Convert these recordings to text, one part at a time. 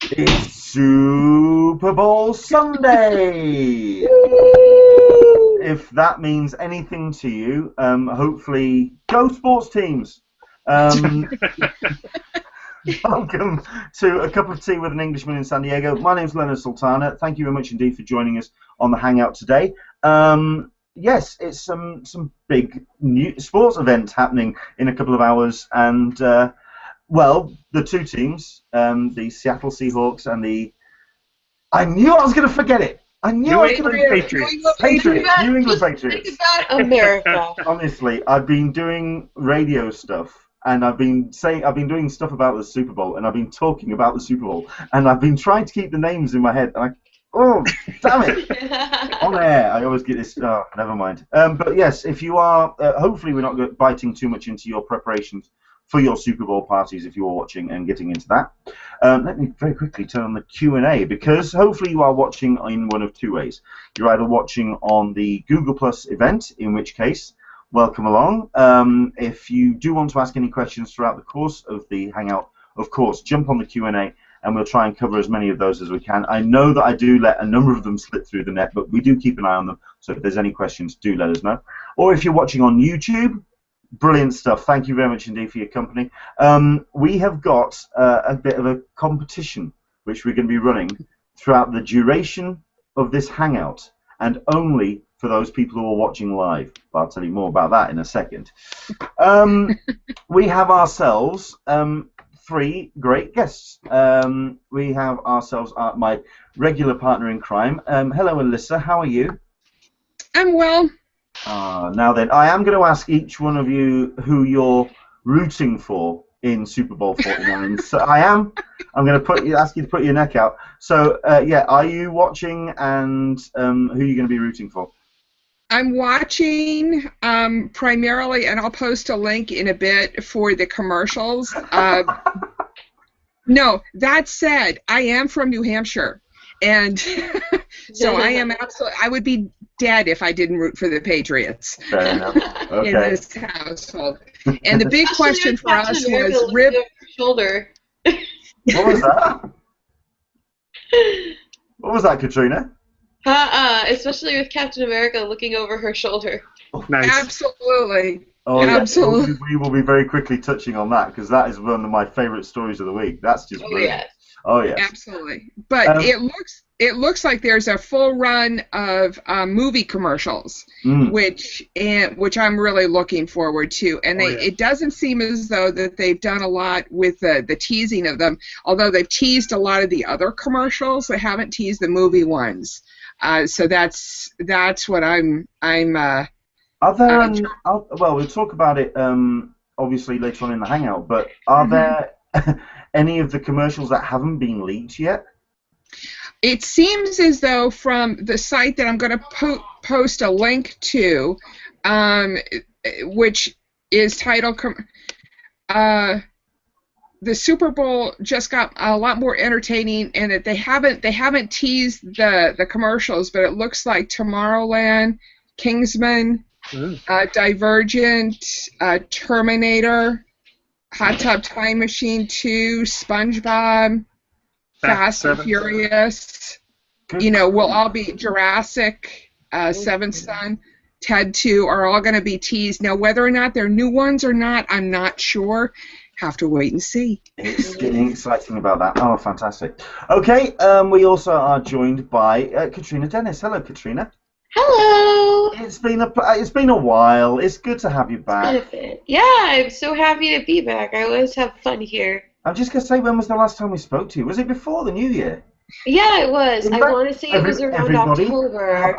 It's Super Bowl Sunday! If that means anything to you, hopefully, go sports teams! Welcome to A Cup of Tea with an Englishman in San Diego. My name's Leonard Sultana. Thank you very much indeed for joining us on the Hangout today. Yes, it's some big new sports event happening in a couple of hours, and well, the two teams, the Seattle Seahawks and the... I knew I was going to forget it! I knew I was going to forget it! New England Patriots. America. Honestly, I've been doing radio stuff, and I've been doing stuff about the Super Bowl, and I've been talking about the Super Bowl, and I've been trying to keep the names in my head, and oh, damn it! On air, I always get this. Oh, never mind. But yes, if you are, hopefully we're not biting too much into your preparations for your Super Bowl parties if you are watching and getting into that. Let me very quickly turn on the Q&A, because hopefully you are watching in one of two ways. You're either watching on the Google Plus event, in which case, welcome along. If you do want to ask any questions throughout the course of the Hangout, of course, jump on the Q&A, and we'll try and cover as many of those as we can. I know that I do let a number of them slip through the net, but we do keep an eye on them, so if there's any questions, do let us know. Or if you're watching on YouTube, brilliant stuff. Thank you very much indeed for your company. We have got a bit of a competition which we're going to be running throughout the duration of this Hangout, and only for those people who are watching live. But I'll tell you more about that in a second. We have ourselves three great guests. We have ourselves my regular partner in crime. Hello, Alyssa. How are you? I'm well. Now then, I am going to ask each one of you who you're rooting for in Super Bowl 49. So I'm going to ask you to put your neck out. So yeah, are you watching, and who are you going to be rooting for? I'm watching primarily, and I'll post a link in a bit for the commercials. No, that said, I am from New Hampshire, and so I am absolutely. I would be dead if I didn't root for the Patriots. Fair enough. Okay. In this household. And the big question for us was rib. Shoulder. What was that? What was that, Katrina? Especially with Captain America looking over her shoulder. Nice. Absolutely. Oh, yeah. Absolutely. We will be very quickly touching on that, because that is one of my favourite stories of the week. That's just brilliant. Yes. Oh yes. Absolutely. But it looks like there's a full run of movie commercials, which I'm really looking forward to. And it doesn't seem as though that they've done a lot with the teasing of them, although they've teased a lot of the other commercials. They haven't teased the movie ones. So that's what I'm. Are there? Well, we'll talk about it obviously later on in the Hangout. But are there any of the commercials that haven't been leaked yet? It seems as though from the site that I'm going to post a link to, which is titled "The Super Bowl just got a lot more entertaining," and that they haven't teased the commercials, but it looks like Tomorrowland, Kingsman, Divergent, Terminator, Hot Tub Time Machine 2, SpongeBob, Fast and Furious, will all be Jurassic, Seventh Son, Ted 2 are all going to be teased. Now, whether or not they're new ones or not, I'm not sure. Have to wait and see. It's getting exciting about that. Oh, fantastic. Okay, we also are joined by Katrina Dennis. Hello, Katrina. Hello. It's been a while. It's good to have you back. Yeah, I'm so happy to be back. I always have fun here. I'm just going to say, when was the last time we spoke to you? Was it before the New Year? Yeah, it was. I want to say it was around October.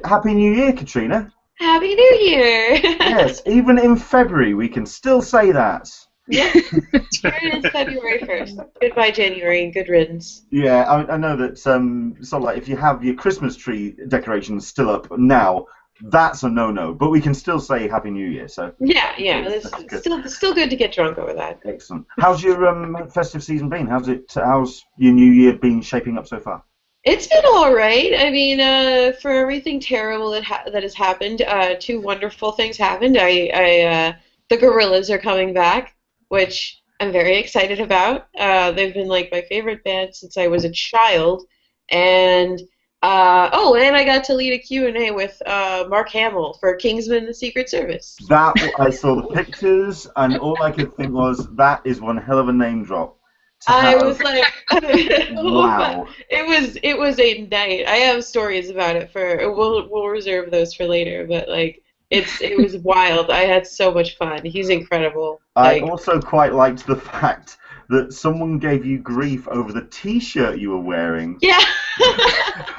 Happy New Year, Katrina. Happy New Year. Yes, even in February, we can still say that. Yeah, here it is, February 1st. Goodbye, January, and good riddance. Yeah, I know that sort of like if you have your Christmas tree decorations still up now, that's a no-no. But we can still say Happy New Year. So yeah, it's still good to get drunk over that. Excellent. How's your festive season been? How's your New Year been shaping up so far? It's been all right. I mean, for everything terrible that has happened, two wonderful things happened. The gorillas are coming back, which I'm very excited about. They've been like my favorite band since I was a child, and and I got to lead a Q&A with Mark Hamill for Kingsman: The Secret Service. That I saw the pictures, and all I could think was that is one hell of a name drop. I was like, wow. It was a night. I have stories about it we'll reserve those for later, but like it was wild. I had so much fun. He's incredible. I also quite liked the fact that someone gave you grief over the T-shirt you were wearing. Yeah.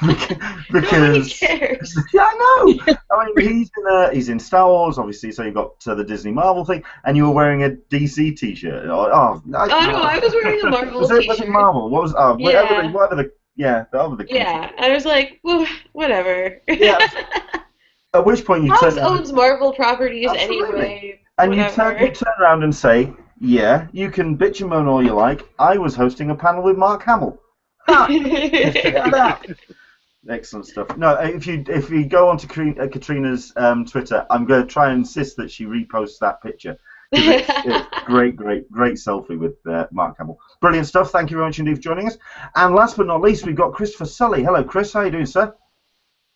Because nobody cares. Yeah, I know. I mean, he's in Star Wars, obviously. So you've got the Disney Marvel thing, and you were wearing a DC T-shirt. No, I was wearing a Marvel T-shirt. Was it Marvel? What was? Whatever the Yeah, I was like, well, whatever. Yeah. At which point you House owns Marvel properties anyway. And you turn around and say, yeah, you can bitch and moan all you like. I was hosting a panel with Mark Hamill. Excellent stuff. No, if you go on to Katrina's Twitter, I'm going to try and insist that she reposts that picture. It's great selfie with Mark Hamill. Brilliant stuff. Thank you very much indeed for joining us. And last but not least, we've got Christopher Sully. Hello, Chris. How are you doing, sir?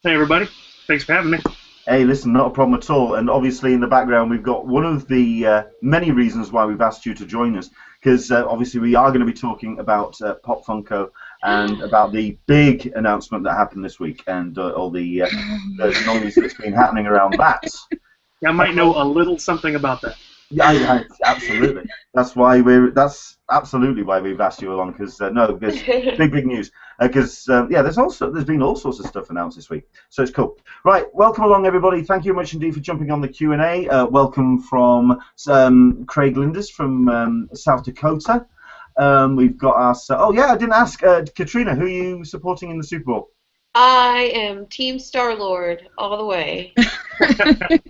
Hey, everybody. Thanks for having me. Hey, listen, not a problem at all. And obviously in the background we've got one of the many reasons why we've asked you to join us, because obviously we are going to be talking about Pop Funko and about the big announcement that happened this week and all the noise that's been happening around that. Yeah, I might know a little something about that. Yeah, absolutely. That's absolutely why we've asked you along, because there's big news. Because there's been all sorts of stuff announced this week, so it's cool. Right, welcome along everybody. Thank you much indeed for jumping on the Q&A. Welcome from Craig Linders from South Dakota. We've got us. I didn't ask Katrina, who are you supporting in the Super Bowl? I am Team Star-Lord all the way.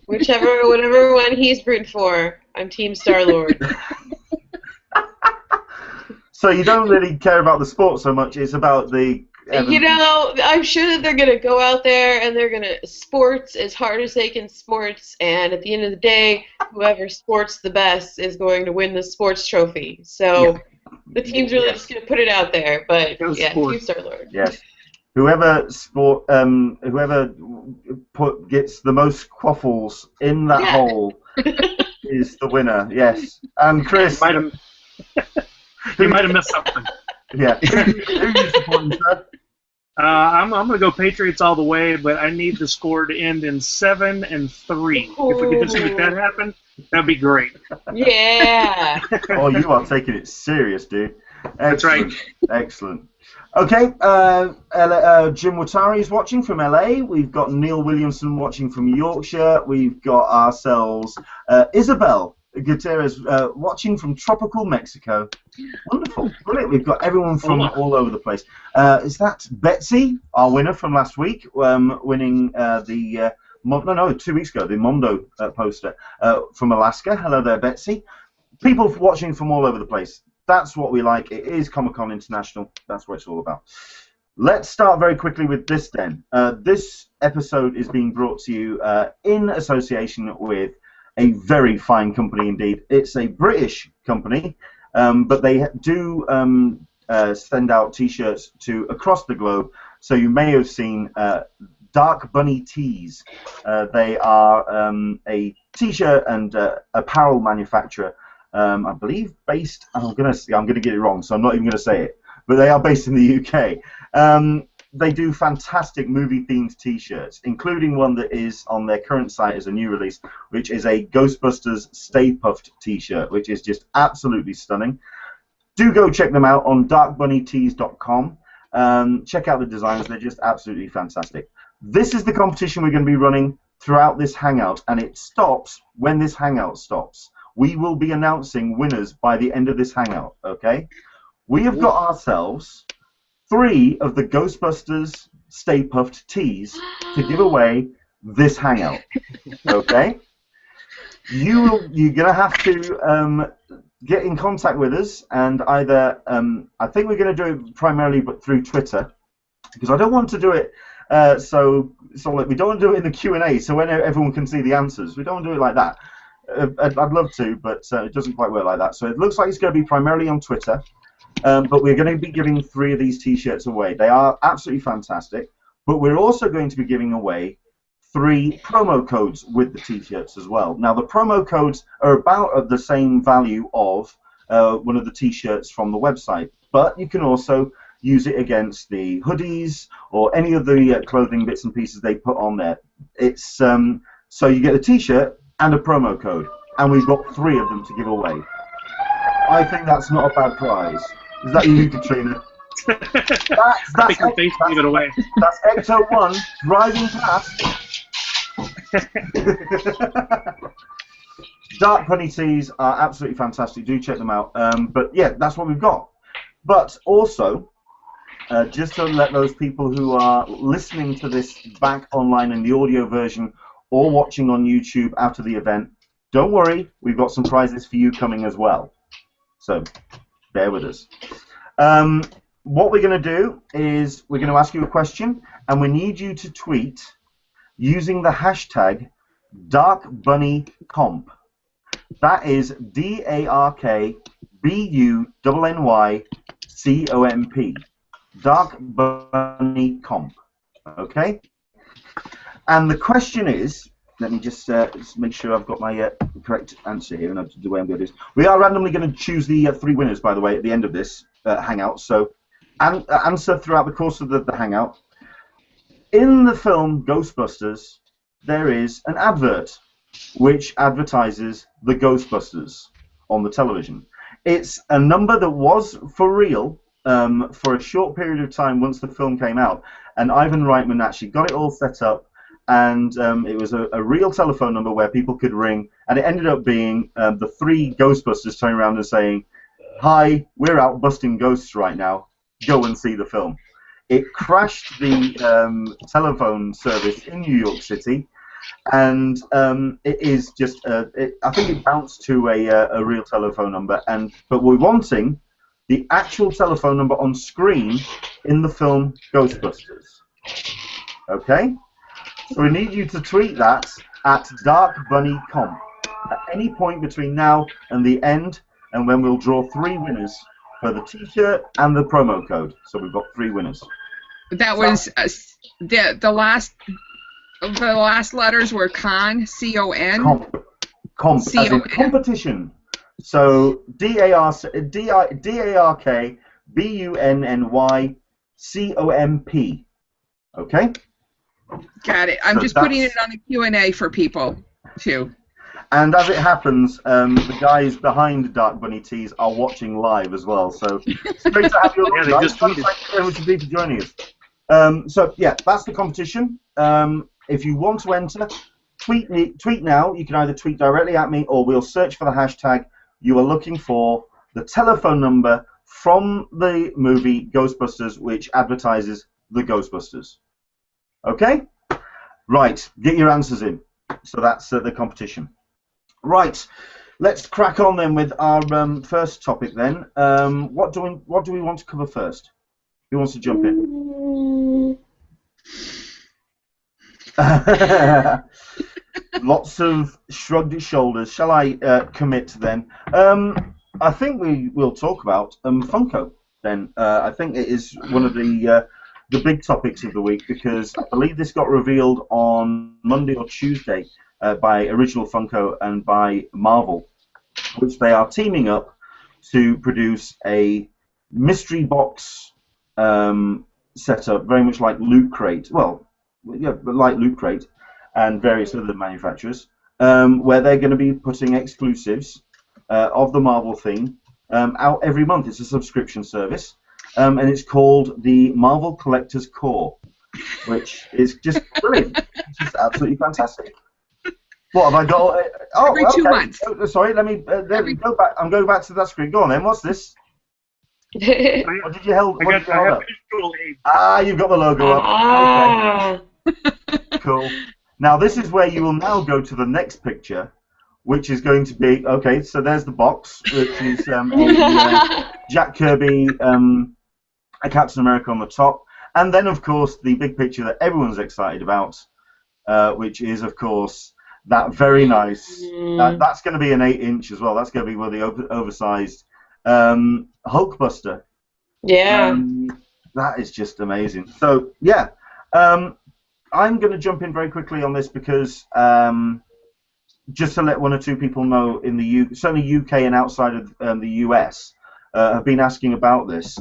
Whatever one he's rooting for, I'm Team Star-Lord. So you don't really care about the sport so much, it's about the... I'm sure that they're going to go out there and they're going to sports as hard as they can sports, and at the end of the day, whoever sports the best is going to win the sports trophy. So the team's really just going to put it out there, but Team Star-Lord. Yes. Whoever gets the most quaffles in that hole is the winner. Yes. And Chris, you might have missed something. Yeah. Who are you supporting, sir? I'm going to go Patriots all the way, but I need the score to end in 7-3. If we could just make that happen, that'd be great. Yeah. Oh, you are taking it serious, dude. Excellent. That's right. Excellent. Okay, Jim Watari is watching from LA. We've got Neil Williamson watching from Yorkshire. We've got ourselves Isabel Gutierrez watching from tropical Mexico. Wonderful. Brilliant. We've got everyone from all over the place. Is that Betsy, our winner from last week, winning 2 weeks ago, the Mondo poster from Alaska. Hello there, Betsy. People watching from all over the place. That's what we like. It is Comic-Con International. That's what it's all about. Let's start very quickly with this then. This episode is being brought to you in association with a very fine company indeed. It's a British company, but they do send out T-shirts to across the globe. So you may have seen Dark Bunny Tees. They are a T-shirt and apparel manufacturer. I believe based. I'm gonna get it wrong, so I'm not even gonna say it. But they are based in the UK. They do fantastic movie-themed T-shirts, including one that is on their current site as a new release, which is a Ghostbusters Stay Puft T-shirt, which is just absolutely stunning. Do go check them out on darkbunnytees.com. Check out the designs; they're just absolutely fantastic. This is the competition we're going to be running throughout this hangout, and it stops when this hangout stops. We will be announcing winners by the end of this hangout, okay? We have got ourselves 3 of the Ghostbusters Stay Puft tees to give away this hangout, okay? You're going to have to get in contact with us, and either, I think we're going to do it primarily but through Twitter, because I don't want to do it so we don't want to do it in the Q&A, so when everyone can see the answers. We don't want to do it like that. I'd love to, but it doesn't quite work like that. So it looks like it's going to be primarily on Twitter, but we're going to be giving 3 of these T-shirts away. They are absolutely fantastic, but we're also going to be giving away 3 promo codes with the T-shirts as well. Now, the promo codes are about the same value of one of the T-shirts from the website, but you can also use it against the hoodies or any of the clothing bits and pieces they put on there. It's so you get a T-shirt and a promo code, and we've got 3 of them to give away. I think that's not a bad prize. Is that you, Katrina? That's give it away. That's Ecto-1 driving past. Dark Bunny tees are absolutely fantastic. Do check them out. But yeah, that's what we've got. But also, just to let those people who are listening to this back online in the audio version or watching on YouTube after the event, don't worry, we've got some prizes for you coming as well. So bear with us. What we're going to do is we're going to ask you a question, and we need you to tweet using the hashtag DarkBunnyComp. That is DarkBunnyComp. DarkBunnyComp. Okay? And the question is, let me just make sure I've got my correct answer here, and the way I'm going to do this. We are randomly going to choose the 3 winners, by the way, at the end of this hangout. So answer throughout the course of the hangout. In the film Ghostbusters, there is an advert which advertises the Ghostbusters on the television. It's a number that was for real for a short period of time once the film came out, and Ivan Reitman actually got it all set up, and it was a real telephone number where people could ring, and it ended up being the 3 Ghostbusters turning around and saying, "Hi, we're out busting ghosts right now. Go and see the film." It crashed the telephone service in New York City, and it is just, I think it bounced to a real telephone number, but we're wanting the actual telephone number on screen in the film Ghostbusters. Okay? So we need you to tweet that at DarkBunnyComp at any point between now and the end, and when we'll draw 3 winners for the T-shirt and the promo code. So we've got 3 winners. That was the last letters were con, C-O-N. Comp, as in competition. So DarkBunnyComp. Okay? Got it. I'm just putting it on the Q&A for people, too. And as it happens, the guys behind Dark Bunny Tees are watching live as well. So it's great to have you all. Yeah, they just tweeted. Thank you very much indeed for joining us. So yeah, that's the competition. If you want to enter, tweet now. You can either tweet directly at me, or we'll search for the hashtag you are looking for, the telephone number from the movie Ghostbusters, which advertises the Ghostbusters. Okay? Right, get your answers in. So that's the competition. Right, let's crack on then with our first topic then. What do we want to cover first? Who wants to jump in? Lots of shrugged shoulders. Shall I commit then? I think we will talk about Funko then. I think it is one of the big topics of the week, because I believe this got revealed on Monday or Tuesday by Original Funko and by Marvel, which they are teaming up to produce a mystery box setup, very much like Loot Crate. Well, yeah, but like Loot Crate and various other manufacturers, where they're going to be putting exclusives of the Marvel theme out every month. It's a subscription service, and it's called the Marvel Collector's Core, which is just brilliant. It's just absolutely fantastic. What have I got? Oh, every 2 months. Oh, sorry, let me go back. I'm going back to that screen. Go on then. What's this? What did you hold? I have visual aids. Ah, you've got the logo up. Okay. Cool. Now this is where you will now go to the next picture, which is going to be, okay, so there's the box, which is a Jack Kirby, a Captain America on the top, and then of course the big picture that everyone's excited about, which is of course That very nice. That's going to be an 8-inch as well. That's going to be one of the oversized Hulkbuster. Yeah. That is just amazing. So yeah, I'm going to jump in very quickly on this because just to let one or two people know in the certainly UK and outside of the US have been asking about this.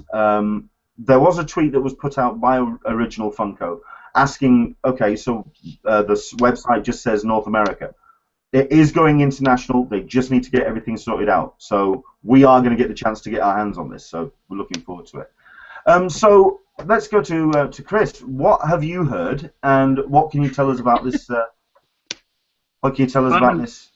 There was a tweet that was put out by Original Funko asking, okay, so this website just says North America. It is going international. They just need to get everything sorted out. So we are going to get the chance to get our hands on this. So we're looking forward to it. So let's go to Chris. What have you heard, and what can you tell us about this? What can you tell us about this?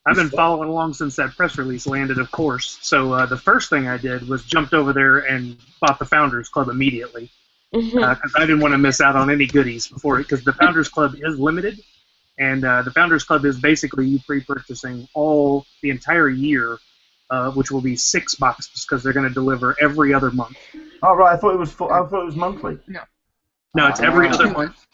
I've been following along since that press release landed, of course. So the first thing I did was jumped over there and bought the Founders Club immediately because I didn't want to miss out on any goodies before it, because the Founders Club is limited, and the Founders Club is basically you pre-purchasing the entire year, which will be 6 boxes because they're going to deliver every other month. Oh right, I thought it was monthly. No, it's every other month.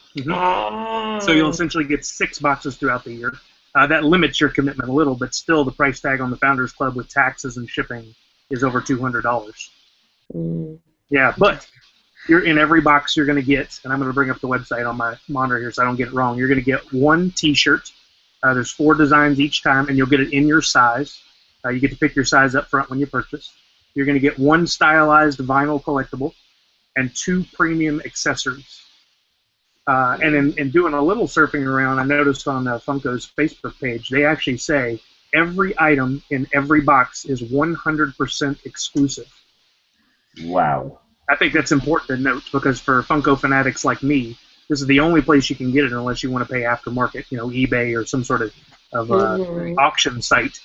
So you'll essentially get 6 boxes throughout the year. That limits your commitment a little, but still the price tag on the Founders Club with taxes and shipping is over $200. Yeah, but you're in every box you're going to get, and I'm going to bring up the website on my monitor here so I don't get it wrong. You're going to get 1 T-shirt. There's 4 designs each time, and you'll get it in your size. You get to pick your size up front when you purchase. You're going to get 1 stylized vinyl collectible and 2 premium accessories. And in doing a little surfing around, I noticed on Funko's Facebook page, they actually say every item in every box is 100% exclusive. Wow. I think that's important to note because for Funko fanatics like me, this is the only place you can get it unless you want to pay aftermarket, eBay or some sort of auction site.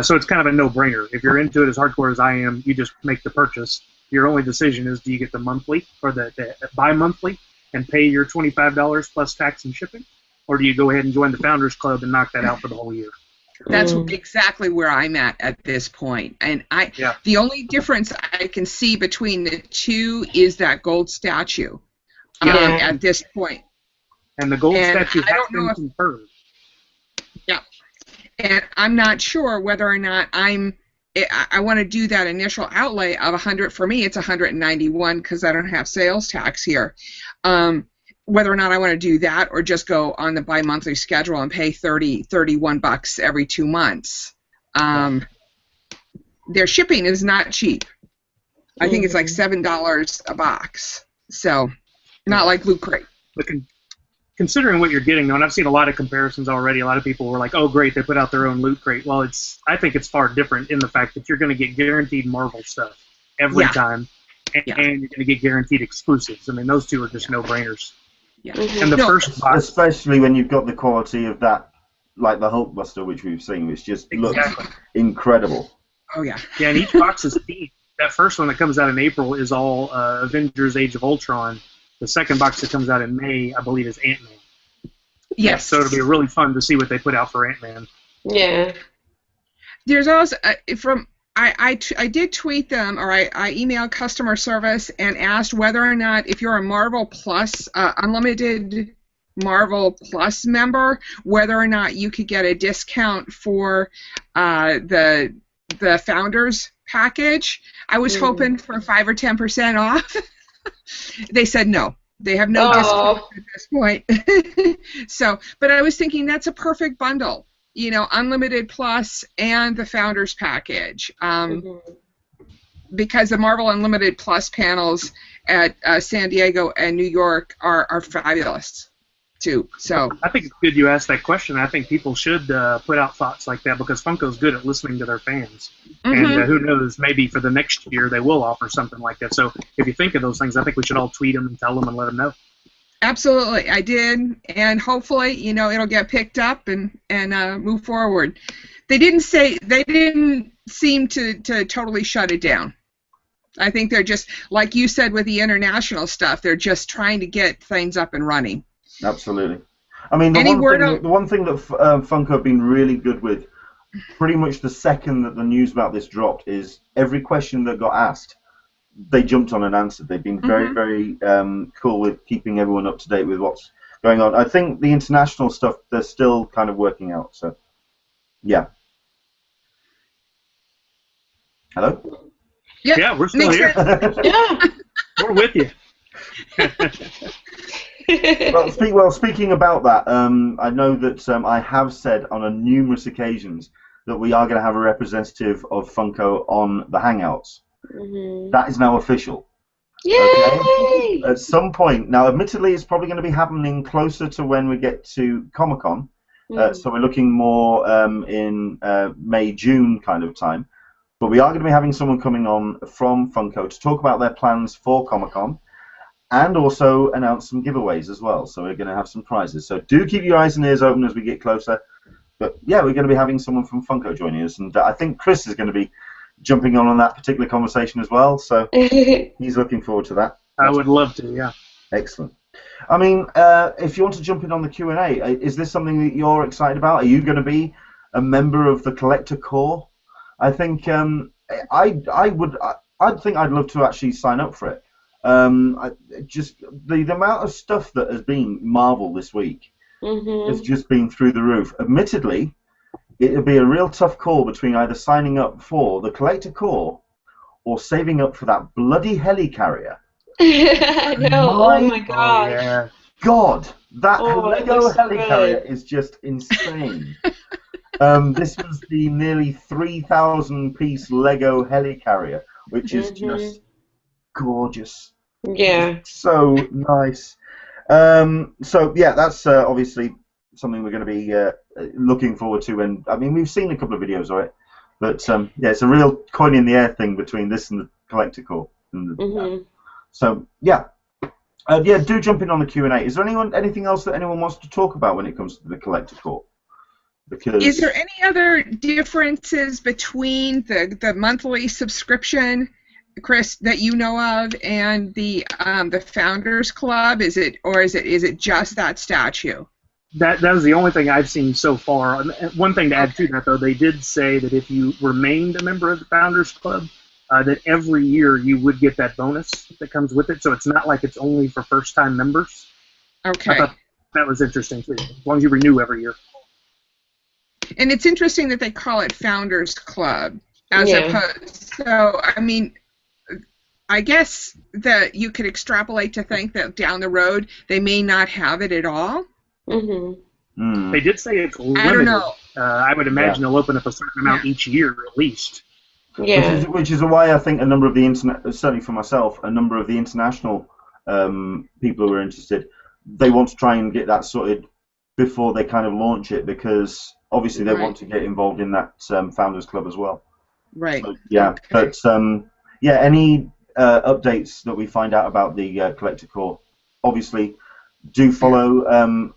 So it's kind of a no-brainer. If you're into it as hardcore as I am, you just make the purchase. Your only decision is, do you get the monthly or the bi-monthly and pay your $25 plus tax and shipping, or do you go ahead and join the Founders Club and knock that out for the whole year? That's exactly where I'm at this point. And the only difference I can see between the two is that gold statue at this point. And the gold statue has been confirmed. Yeah. And I'm not sure whether or not I want to do that initial outlay of $100. For me, it's $191 because I don't have sales tax here. Whether or not I want to do that or just go on the bi-monthly schedule and pay $31 every 2 months. Their shipping is not cheap. I think it's like $7 a box. So, not like Loot Crate. But considering what you're getting, though, and I've seen a lot of comparisons already, a lot of people were like, oh, great, they put out their own Loot Crate. Well, I think it's far different in the fact that you're going to get guaranteed Marvel stuff every time, and you're going to get guaranteed exclusives. I mean, those two are just no-brainers. Yeah. And the first box, especially when you've got the quality of that, like the Hulkbuster, which we've seen, which just looks incredible. Oh, yeah. Yeah, and each box is themed. That first one that comes out in April is all Avengers Age of Ultron. The second box that comes out in May, I believe, is Ant-Man. Yes. So it'll be really fun to see what they put out for Ant-Man. Yeah. There's also, I did tweet them, or I emailed customer service and asked whether or not, if you're a Marvel Plus, Unlimited Marvel Plus member, whether or not you could get a discount for the Founders package. I was hoping for 5 or 10% off. They said no. They have no discount at this point. So, but I was thinking that's a perfect bundle. Unlimited Plus and the Founders package. Because the Marvel Unlimited Plus panels at San Diego and New York are fabulous, too. So I think it's good you asked that question. I think people should put out thoughts like that because Funko's good at listening to their fans. And who knows, maybe for the next year they will offer something like that. So if you think of those things, I think we should all tweet them and tell them and let them know. Absolutely, I did, and hopefully, it'll get picked up and move forward. They didn't seem to totally shut it down. I think they're just, like you said with the international stuff, they're just trying to get things up and running. Absolutely. I mean, the one thing that Funko have been really good with, pretty much the second that the news about this dropped, is every question that got asked, they jumped on and answered. They've been very, very cool with keeping everyone up to date with what's going on. I think the international stuff they're still kind of working out. So, yeah. Hello? Yeah, we're still here. Yeah. We're with you. Well, speaking about that, I know that I have said on numerous occasions that we are going to have a representative of Funko on the Hangouts. Mm-hmm. That is now official. Yay! Okay? At some point, now admittedly it's probably going to be happening closer to when we get to Comic-Con, so we're looking more in May, June kind of time. But we are going to be having someone coming on from Funko to talk about their plans for Comic-Con and also announce some giveaways as well. So we're going to have some prizes. So do keep your eyes and ears open as we get closer. But yeah, we're going to be having someone from Funko joining us. And I think Chris is going to be jumping on that particular conversation as well. So he's looking forward to that. I would love to, yeah. Excellent. I mean, if you want to jump in on the Q&A, is this something that you're excited about? Are you going to be a member of the Collector Corps? I think I'd think I'd love to actually sign up for it. Just the amount of stuff that has been Marvel this week has just been through the roof. Admittedly, it would be a real tough call between either signing up for the Collector Corps or saving up for that bloody helicarrier. I know. Oh my gosh. Yeah. God, that Lego looks so helicarrier good. is just insane. This was the nearly 3,000-piece Lego helicarrier, which is just gorgeous. Yeah. So nice. So yeah, that's obviously something we're going to be looking forward to. And I mean, we've seen a couple of videos of it, but yeah, it's a real coin in the air thing between this and the Collector Corps. So yeah. Yeah, do jump in on the Q&A. Is there anything else that anyone wants to talk about when it comes to the Collector Corps? Because is there any other differences between the monthly subscription, Chris, that you know of, and the Founders Club? Is it just that statue? That was the only thing I've seen so far. One thing to add to that, though, they did say that if you remained a member of the Founders Club, that every year you would get that bonus that comes with it. So it's not like it's only for first-time members. Okay. I thought that was interesting, too, as long as you renew every year. And it's interesting that they call it Founders Club as opposed. So, I mean, I guess that you could extrapolate to think that down the road they may not have it at all. They did say it's limited. I don't know. I would imagine they'll open up a certain amount each year at least. Yeah. Which is why I think a number of the certainly for myself, a number of the international people who are interested, they want to try and get that sorted before they kind of launch it, because obviously they want to get involved in that Founders Club as well. Right. So, yeah. Okay. But yeah, any updates that we find out about the Collector Corps, obviously do follow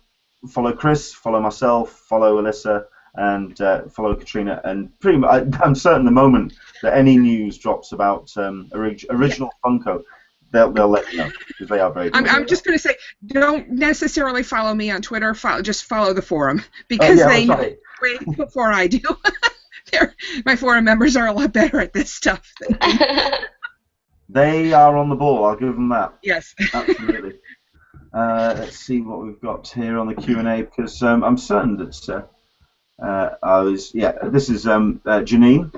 follow Chris, follow myself, follow Alyssa, and follow Katrina. And pretty much, I'm certain the moment that any news drops about original Funko, they'll let you know, because they are very good. I'm just going to say, don't necessarily follow me on Twitter. Just follow the forum, because they know way before I do. My forum members are a lot better at this stuff than me. They are on the ball, I'll give them that. Yes. Absolutely. Let's see what we've got here on the Q&A, because I'm certain that this is Janine.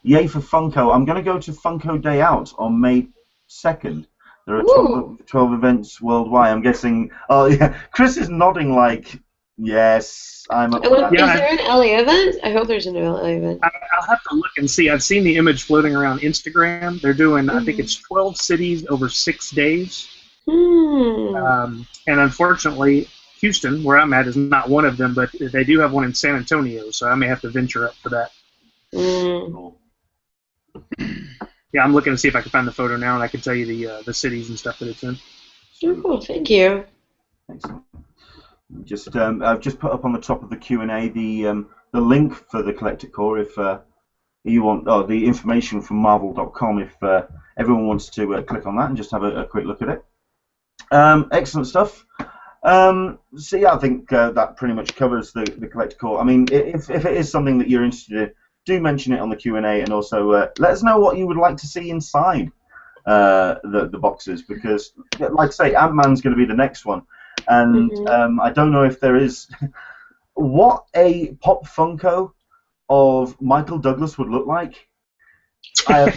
Yay for Funko. I'm going to go to Funko Day Out on May 2nd. There are 12 events worldwide. I'm guessing. Oh yeah, Chris is nodding like yes. I'm up for that. Is there an LA event? I hope there's an LA event. I'll have to look and see. I've seen the image floating around Instagram. They're doing, I think it's 12 cities over 6 days. And unfortunately, Houston, where I'm at, is not one of them, but they do have one in San Antonio, so I may have to venture up for that. Yeah, I'm looking to see if I can find the photo now, and I can tell you the cities and stuff that it's in. Oh, cool. Thank you. Excellent. I've just put up on the top of the Q&A the link for the Collector Corps if you want, the information from Marvel.com if everyone wants to click on that and just have a quick look at it. Excellent stuff. So yeah, I think that pretty much covers the Collector Corps. I mean, if it is something that you're interested in, do mention it on the Q&A, and also let us know what you would like to see inside the boxes, because, like I say, Ant-Man's going to be the next one. And I don't know if there is what a pop Funko of Michael Douglas would look like. I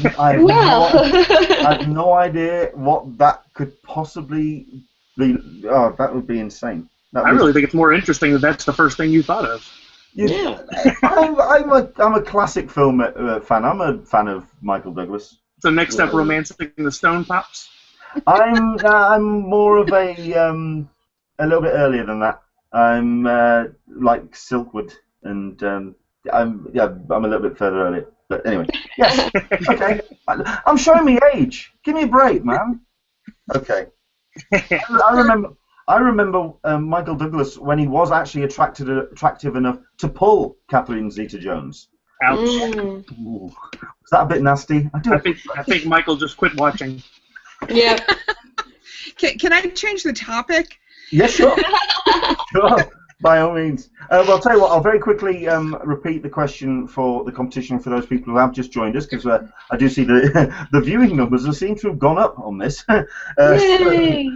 have no idea what that could possibly be. Oh, that would be insane. I really think it's more interesting that that's the first thing you thought of. Yeah. I'm a classic film fan. I'm a fan of Michael Douglas. So next up, romancing the Stone Pops. I'm more of a little bit earlier than that. I'm like Silkwood, and I'm a little bit further earlier. But anyway, yes, okay. I'm showing me age. Give me a break, man. Okay. I remember Michael Douglas when he was actually attractive enough to pull Catherine Zeta-Jones. Ouch. Ooh. Was that a bit nasty? I think Michael just quit watching. Yeah. Can I change the topic? Yes, sure. Sure, by all means. Well, I'll tell you what, I'll very quickly repeat the question for the competition for those people who have just joined us, because I do see the viewing numbers seem to have gone up on this. Yay!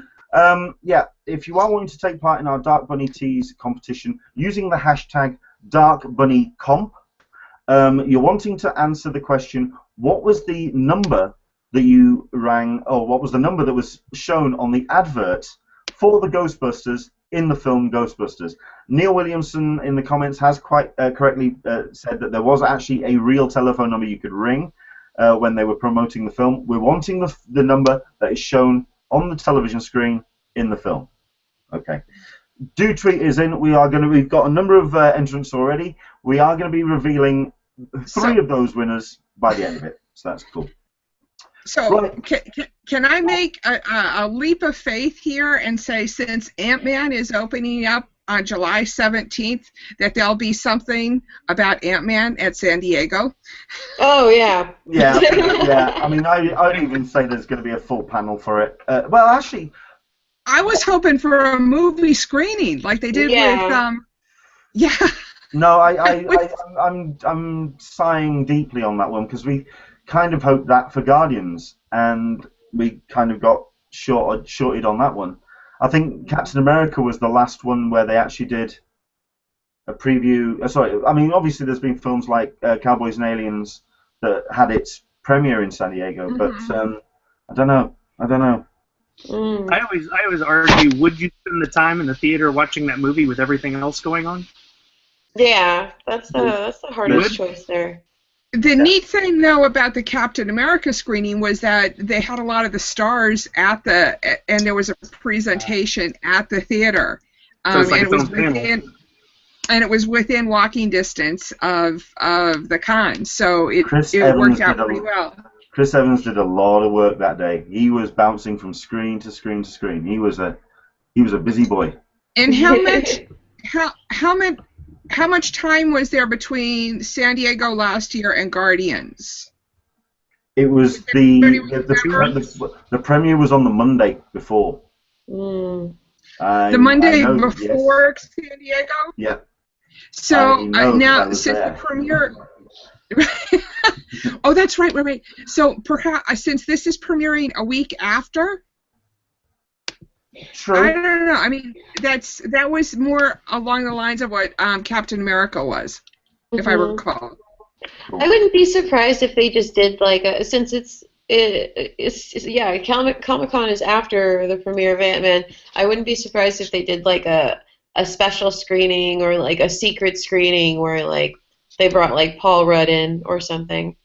Yeah, if you are wanting to take part in our Dark Bunny Tees competition using the hashtag DarkBunnyComp, you're wanting to answer the question, what was the number that you rang, or what was the number that was shown on the advert for the Ghostbusters in the film Ghostbusters? Neil Williamson in the comments has quite correctly said that there was actually a real telephone number you could ring when they were promoting the film. We're wanting the number that is shown on the television screen in the film. Okay. Do tweet us in. We've got a number of entrants already. We are going to be revealing 3 of those winners by the end of it. So that's cool. So Right. can I make a leap of faith here and say, since Ant-Man is opening up on July 17th, that there'll be something about Ant-Man at San Diego? Oh, yeah. Yeah, yeah. I mean, I'd even say there's going to be a full panel for it. Well, actually, I was hoping for a movie screening like they did with yeah. no, I'm sighing deeply on that one, because we kind of hoped that for Guardians, and we kind of got shorted on that one. I think Captain America was the last one where they actually did a preview. Sorry, I mean, obviously there's been films like Cowboys and Aliens that had its premiere in San Diego, but I don't know. Mm. I always argue, would you spend the time in the theater watching that movie with everything else going on? Yeah, that's the hardest choice there. The neat thing, though, about the Captain America screening was that they had a lot of the stars and there was a presentation at the theater. So it's like it was within walking distance of the con, so it worked out pretty well. Chris Evans did a lot of work that day. He was bouncing from screen to screen to screen. He was a busy boy. And how much time was there between San Diego last year and Guardians? It was the premiere was on the Monday before. Mm. The Monday before San Diego? Yeah. So now, since the premiere... Oh, that's right. So perhaps, since this is premiering a week after... True. I don't know. I mean, that was more along the lines of what Captain America was, if I recall. I wouldn't be surprised if they just did since Comic-Con is after the premiere of Ant-Man. I wouldn't be surprised if they did a special screening or a secret screening where they brought Paul Rudd in or something.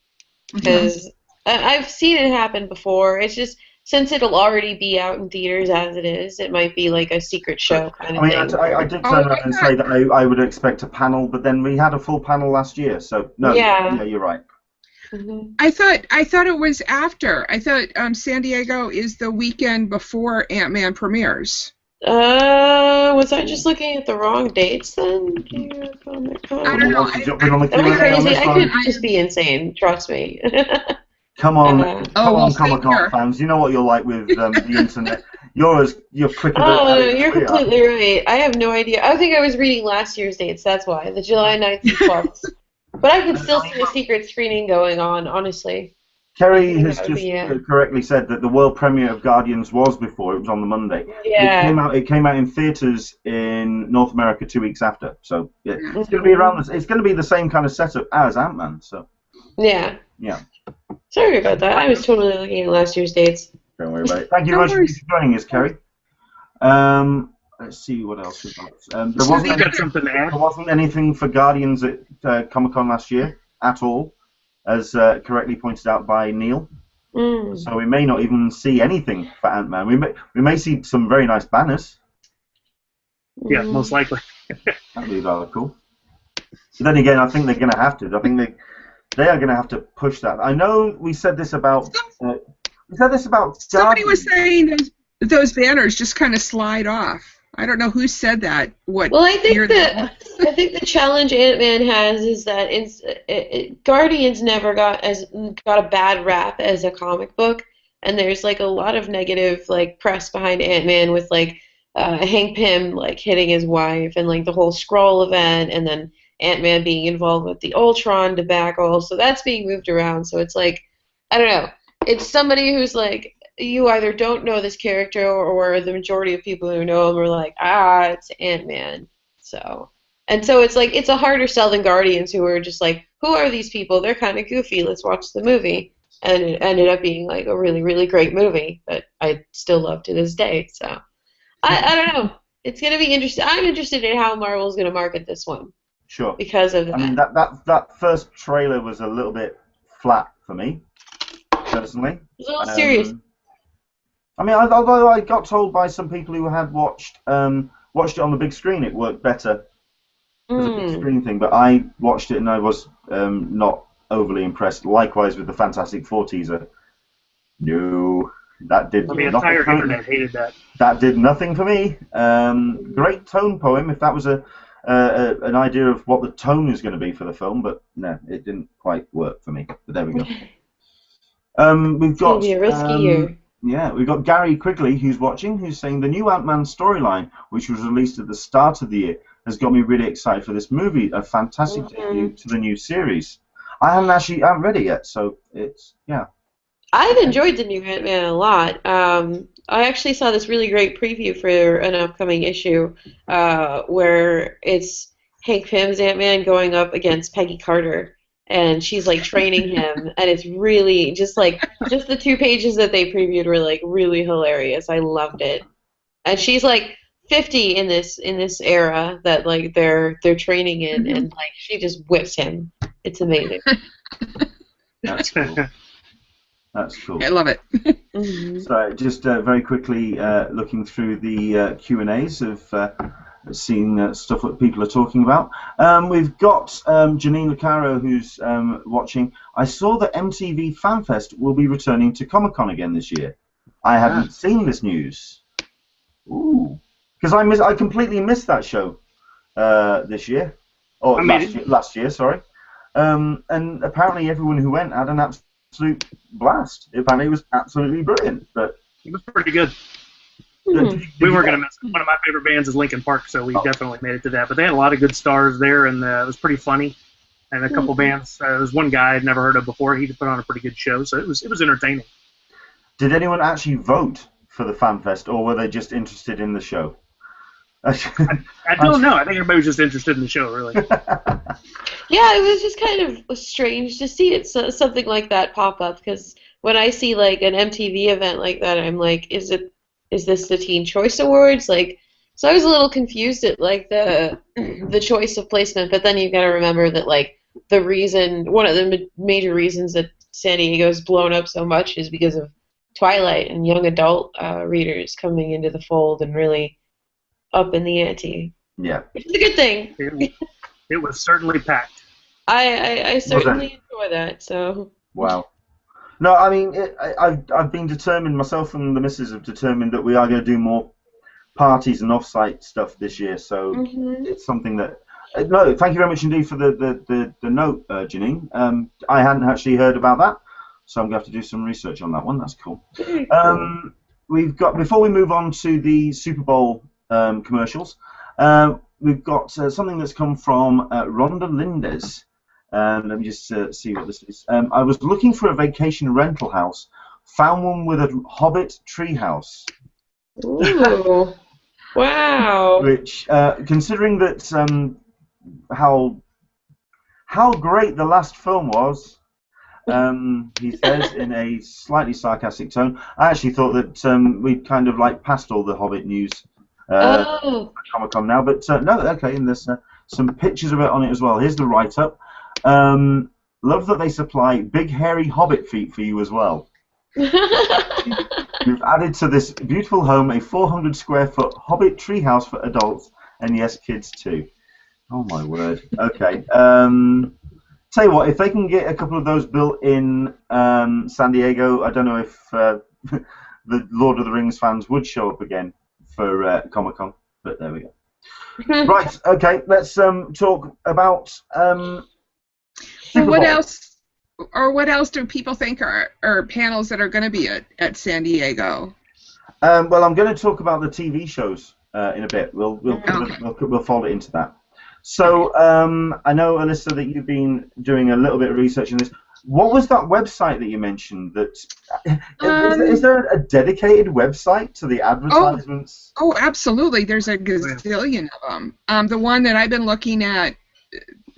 Because I've seen it happen before. It's just, since it'll already be out in theaters as it is, it might be a secret show kind of thing. I did turn around and say that I would expect a panel, but then we had a full panel last year, so no, yeah you're right. Mm-hmm. I thought it was after. I thought San Diego is the weekend before Ant-Man premieres. Was I just looking at the wrong dates then? I don't know. That'd be crazy. I could just be insane. Trust me. Come on, Comic-Con fans. You know what you're like with the internet. You're quicker than you're completely right. I have no idea. I think I was reading last year's dates. That's why. The July 9th and 12th. But I could still see a secret screening going on, honestly. Kerry think has that would just be it. correctly said that the world premiere of Guardians was before. It was on the Monday. Yeah. It came out in theaters in North America 2 weeks after. So yeah, Yeah. it's going to be around this. It's going to be the same kind of setup as Ant-Man. So Yeah. yeah, Sorry about that. I was totally looking at last year's dates. don't worry about it. Thank you No very much worries. for joining us, Kerry. Let's see what else we've got. There So wasn't the Got something to add? there wasn't anything for Guardians at Comic-Con last year at all, as correctly pointed out by Neil. Mm. So we may not even see anything for Ant-Man. We may see some very nice banners. Yeah, most likely. That'd be rather cool. But then again, I think they're going to have to. I think they are going to have to push that. I know we said this about. Somebody Guardians. was saying those banners just kind of slide off. I don't know who said that. What? Well, I year think the challenge Ant-Man has is that Guardians never got a bad rap as a comic book, and there's like a lot of negative like press behind Ant-Man with like Hank Pym like hitting his wife and like the whole Skrull event, and then Ant-Man being involved with the Ultron debacle. So that's being moved around. So it's like, I don't know. It's somebody who's like, you either don't know this character, or the majority of people who know him are like, it's Ant-Man. So it's like, it's a harder sell than Guardians, who are just like, who are these people? They're kind of goofy. Let's watch the movie. And it ended up being like a really, really great movie that I still love to this day. So I don't know. It's going to be interesting. I'm interested in how Marvel's going to market this one. Sure. Because of that. I mean, that first trailer was a little bit flat for me, personally. It's a little serious. I mean, although I got told by some people who had watched it on the big screen, it worked better as a big screen thing. But I watched it and I was not overly impressed. Likewise with the Fantastic Four teaser. No, that did The nothing. entire internet hated that. That did nothing for me. Great tone poem, if that was an idea of what the tone is going to be for the film, but no, it didn't quite work for me. But there we go. We've got. It's gonna be a risky year. Yeah, we've got Gary Quigley, who's watching, who's saying the new Ant-Man storyline, which was released at the start of the year, has got me really excited for this movie. A fantastic debut to the new series. I haven't read it yet, so it's I've enjoyed the new Ant-Man a lot. I actually saw this really great preview for an upcoming issue where it's Hank Pym's Ant-Man going up against Peggy Carter, and she's like training him, and it's really just the 2 pages that they previewed were like really hilarious. I loved it, and she's like 50 in this era that like they're training in, and like she just whips him. It's amazing. That's cool. That's cool. I love it. So just very quickly looking through the Q&As of seeing stuff that people are talking about. We've got Janine Lucaro who's watching. I saw that MTV FanFest will be returning to Comic-Con again this year. I hadn't seen this news. Ooh. Because I completely missed that show this year. Or last year, sorry. And apparently everyone who went had an absolute blast. Apparently it was absolutely brilliant. But it was pretty good. We weren't going to miss it. One of my favorite bands is Linkin Park, so we definitely made it to that. But they had a lot of good stars there, and it was pretty funny. And a couple bands. There was one guy I'd never heard of before. He put on a pretty good show, so it was entertaining. Did anyone actually vote for the FanFest, or were they just interested in the show? I don't know. I think everybody was just interested in the show, really. Yeah, it was just kind of strange to see something like that pop up, because when I see like an MTV event like that, I'm like, is this the Teen Choice Awards? Like, so I was a little confused at like the choice of placement, but then you got to remember that like one of the major reasons that San Diego's blown up so much is because of Twilight and young adult readers coming into the fold and really up in the ante. Yeah, which is a good thing. It was certainly packed. I certainly enjoy that. So. Wow. No, I mean, I've been determined, myself and the missus have determined that we are going to do more parties and off-site stuff this year, so it's something that... no, thank you very much indeed for the note, Janine. I hadn't actually heard about that, so I'm going to have to do some research on that one. That's cool. We've got, before we move on to the Super Bowl commercials, we've got something that's come from Rhonda Lindes. Let me just see what this is. I was looking for a vacation rental house. Found one with a Hobbit treehouse. Ooh. Wow. Which, considering that how great the last film was, he says in a slightly sarcastic tone. I actually thought that we'd kind of like passed all the Hobbit news at Comic-Con now, but no, okay, and there's some pictures of it on it as well. Here's the write-up. Love that they supply big hairy Hobbit feet for you as well. We've added to this beautiful home a 400 square foot Hobbit treehouse for adults and yes, kids too. Oh my word. Okay. Tell you what, if they can get a couple of those built in San Diego, I don't know if the Lord of the Rings fans would show up again for Comic-Con, but there we go. Right. Okay. Let's talk about. Well, what else? Or what else do people think are panels that are going to be at San Diego? Well, I'm going to talk about the TV shows in a bit. We'll fold it into that. So I know, Alyssa, that you've been doing a little bit of research on this. What was that website that you mentioned? Is there a dedicated website to the advertisements? Oh, absolutely. There's a gazillion of them. The one that I've been looking at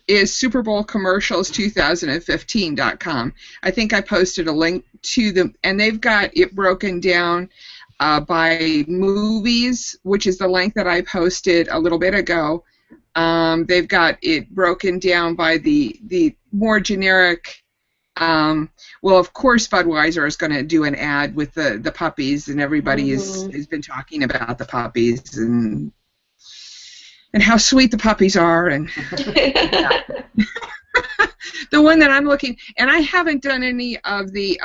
is SuperBowlCommercials2015.com. I think I posted a link to them, and they've got it broken down by movies, which is the link that I posted a little bit ago. They've got it broken down by the more generic. Well, of course, Budweiser is going to do an ad with the puppies, and everybody has been talking about the puppies and how sweet the puppies are, and the one that I'm looking, and I haven't done any of the,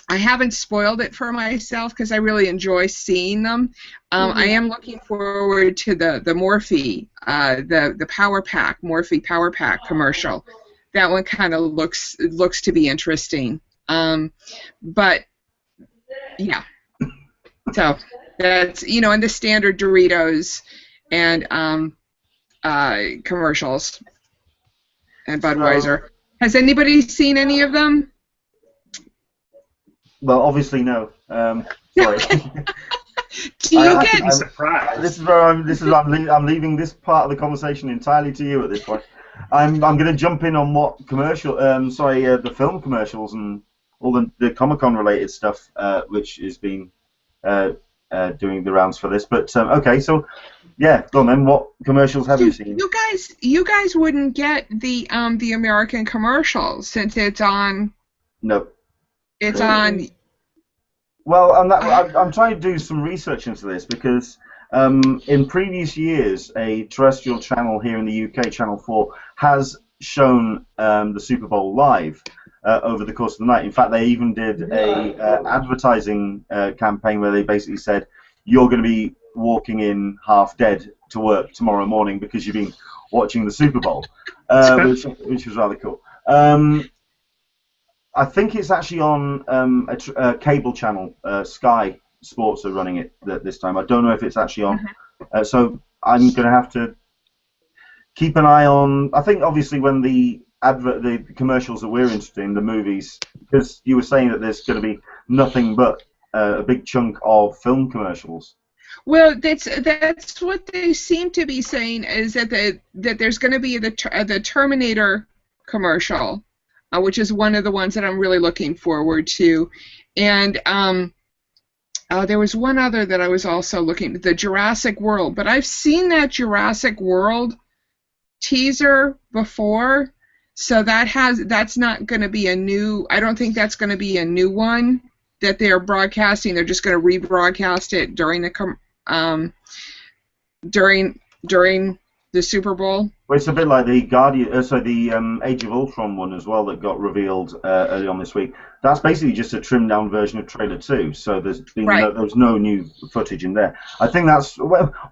I haven't spoiled it for myself because I really enjoy seeing them. I am looking forward to the Morphe, the Power Pack, Morphe Power Pack commercial. That one kind of looks to be interesting. But yeah, so that's, and the standard Doritos and commercials and Budweiser. Has anybody seen any of them? Well, obviously no. Sorry. Do you get? I'm surprised. This is where I'm leaving this part of the conversation entirely to you at this point. I'm going to jump in on what the film commercials and all the Comic-Con related stuff, which has been doing the rounds for this. But okay, so yeah, go on then. What commercials have you seen? You guys wouldn't get the American commercials since it's on. No. It's on. Well, I'm trying to do some research into this because in previous years, a terrestrial channel here in the UK, Channel 4, has shown the Super Bowl live over the course of the night. In fact, they even did a advertising campaign where they basically said, "You're going to be walking in half dead to work tomorrow morning because you've been watching the Super Bowl," which was rather cool. I think it's actually on a cable channel. Sky Sports are running it this time. I don't know if it's actually on. So I'm going to have to keep an eye on. I think obviously when the commercials that we're interested in, the movies, because you were saying that there's going to be nothing but a big chunk of film commercials. Well, that's what they seem to be saying, is that there's going to be the Terminator commercial, which is one of the ones that I'm really looking forward to, and there was one other that I was also looking, the Jurassic World, but I've seen that Jurassic World teaser before, so that's not going to be a new. I don't think that's going to be a new one that they're broadcasting. They're just going to rebroadcast it during the during the Super Bowl. Well, it's a bit like the Age of Ultron one as well that got revealed early on this week. That's basically just a trimmed down version of Trailer 2, so there's no new footage in there. I think that's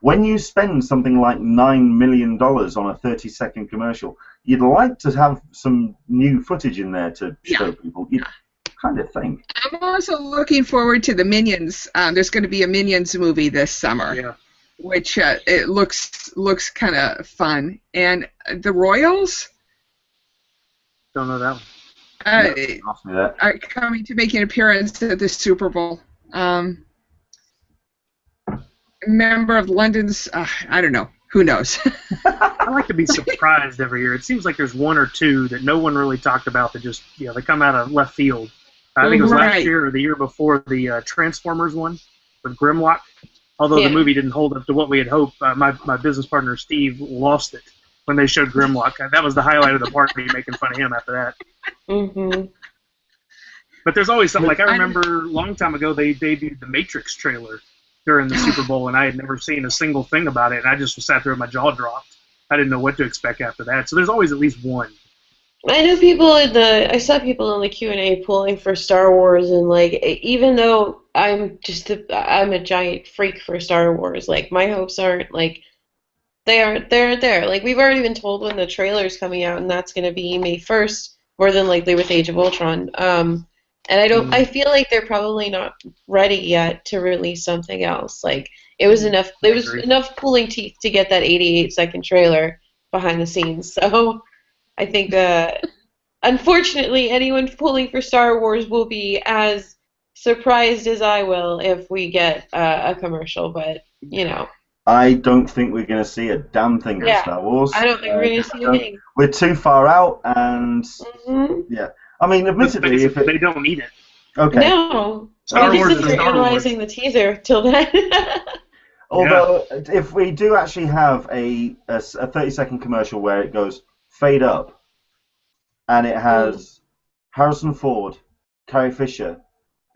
when you spend something like $9 million on a 30-second commercial, you'd like to have some new footage in there to show people. You'd kind of think. I'm also looking forward to the Minions. There's going to be a Minions movie this summer. Yeah. Which it looks kind of fun, and the Royals. Don't know that one. Ask me that. Coming to make an appearance at the Super Bowl. Member of London's, I don't know. Who knows? I like to be surprised every year. It seems like there's one or two that no one really talked about that just, they come out of left field. I think it was last year or the year before the Transformers one with Grimlock. Although the movie didn't hold up to what we had hoped, my business partner Steve lost it when they showed Grimlock. That was the highlight of the party, making fun of him after that. Mm-hmm. But there's always something, like I remember a long time ago they debuted the Matrix trailer during the Super Bowl, and I had never seen a single thing about it, and I just sat there with my jaw dropped. I didn't know what to expect after that. So there's always at least one. I know I saw people in the Q&A pulling for Star Wars, and like, even though I'm a giant freak for Star Wars, like my hopes aren't like they're there. Like we've already been told when the trailer's coming out, and that's going to be May 1st, more than likely with Age of Ultron. And I feel like they're probably not ready yet to release something else. Like it was enough pulling teeth to get that 88-second trailer behind the scenes. So I think unfortunately anyone pulling for Star Wars will be as surprised as I will if we get a commercial, but I don't think we're going to see a damn thing of Star Wars. I don't think we're going to see a thing. We're too far out, and I mean, admittedly, they don't need it. Okay. No. Star Wars is they're analyzing the teaser till then. Although, if we do actually have a 30-second commercial where it goes fade up, and it has Harrison Ford, Carrie Fisher,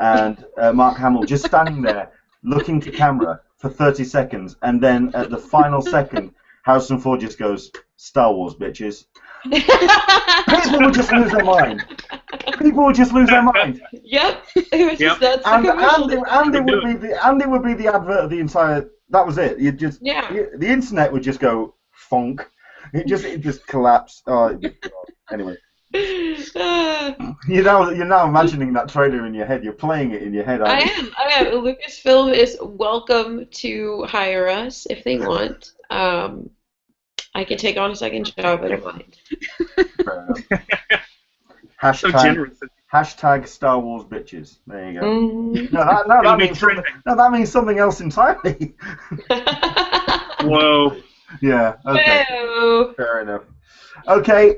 and Mark Hamill just standing there looking to camera for 30 seconds, and then at the final second, Harrison Ford just goes, Star Wars, bitches. People would just lose their mind. People would just lose their mind. Yep. That's and it would be the advert of the entire. That was it. The internet would just go fonk. It just collapsed. Oh, anyway. You're now imagining that trailer in your head. You're playing it in your head. I am. Lucasfilm is welcome to hire us if they want. I can take on a second job. I don't mind. Fair enough. Hashtag Star Wars bitches. There you go. That means something else entirely. Whoa. Yeah. Okay. Whoa. Fair enough. Okay.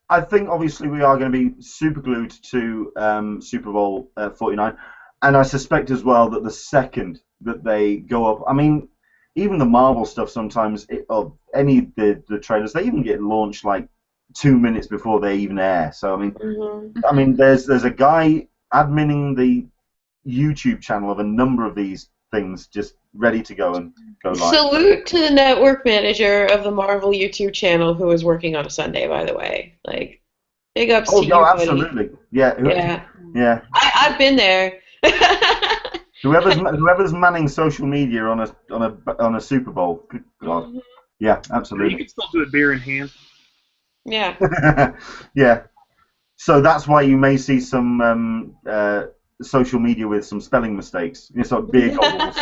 I think obviously we are going to be super glued to Super Bowl 49, and I suspect as well that the second that they go up, I mean, even the Marvel stuff sometimes, the trailers, they even get launched like 2 minutes before they even air. So I mean, there's a guy adminning the YouTube channel of a number of these things, just ready to go and go live. Salute to the network manager of the Marvel YouTube channel who was working on a Sunday, by the way. Like, big ups to you, buddy. Absolutely. Yeah. I've been there. Whoever's manning social media on a Super Bowl, good God. Yeah, absolutely. You can still do it beer in hand. Yeah. Yeah. So that's why you may see some social media with some spelling mistakes. Sort of beer goggles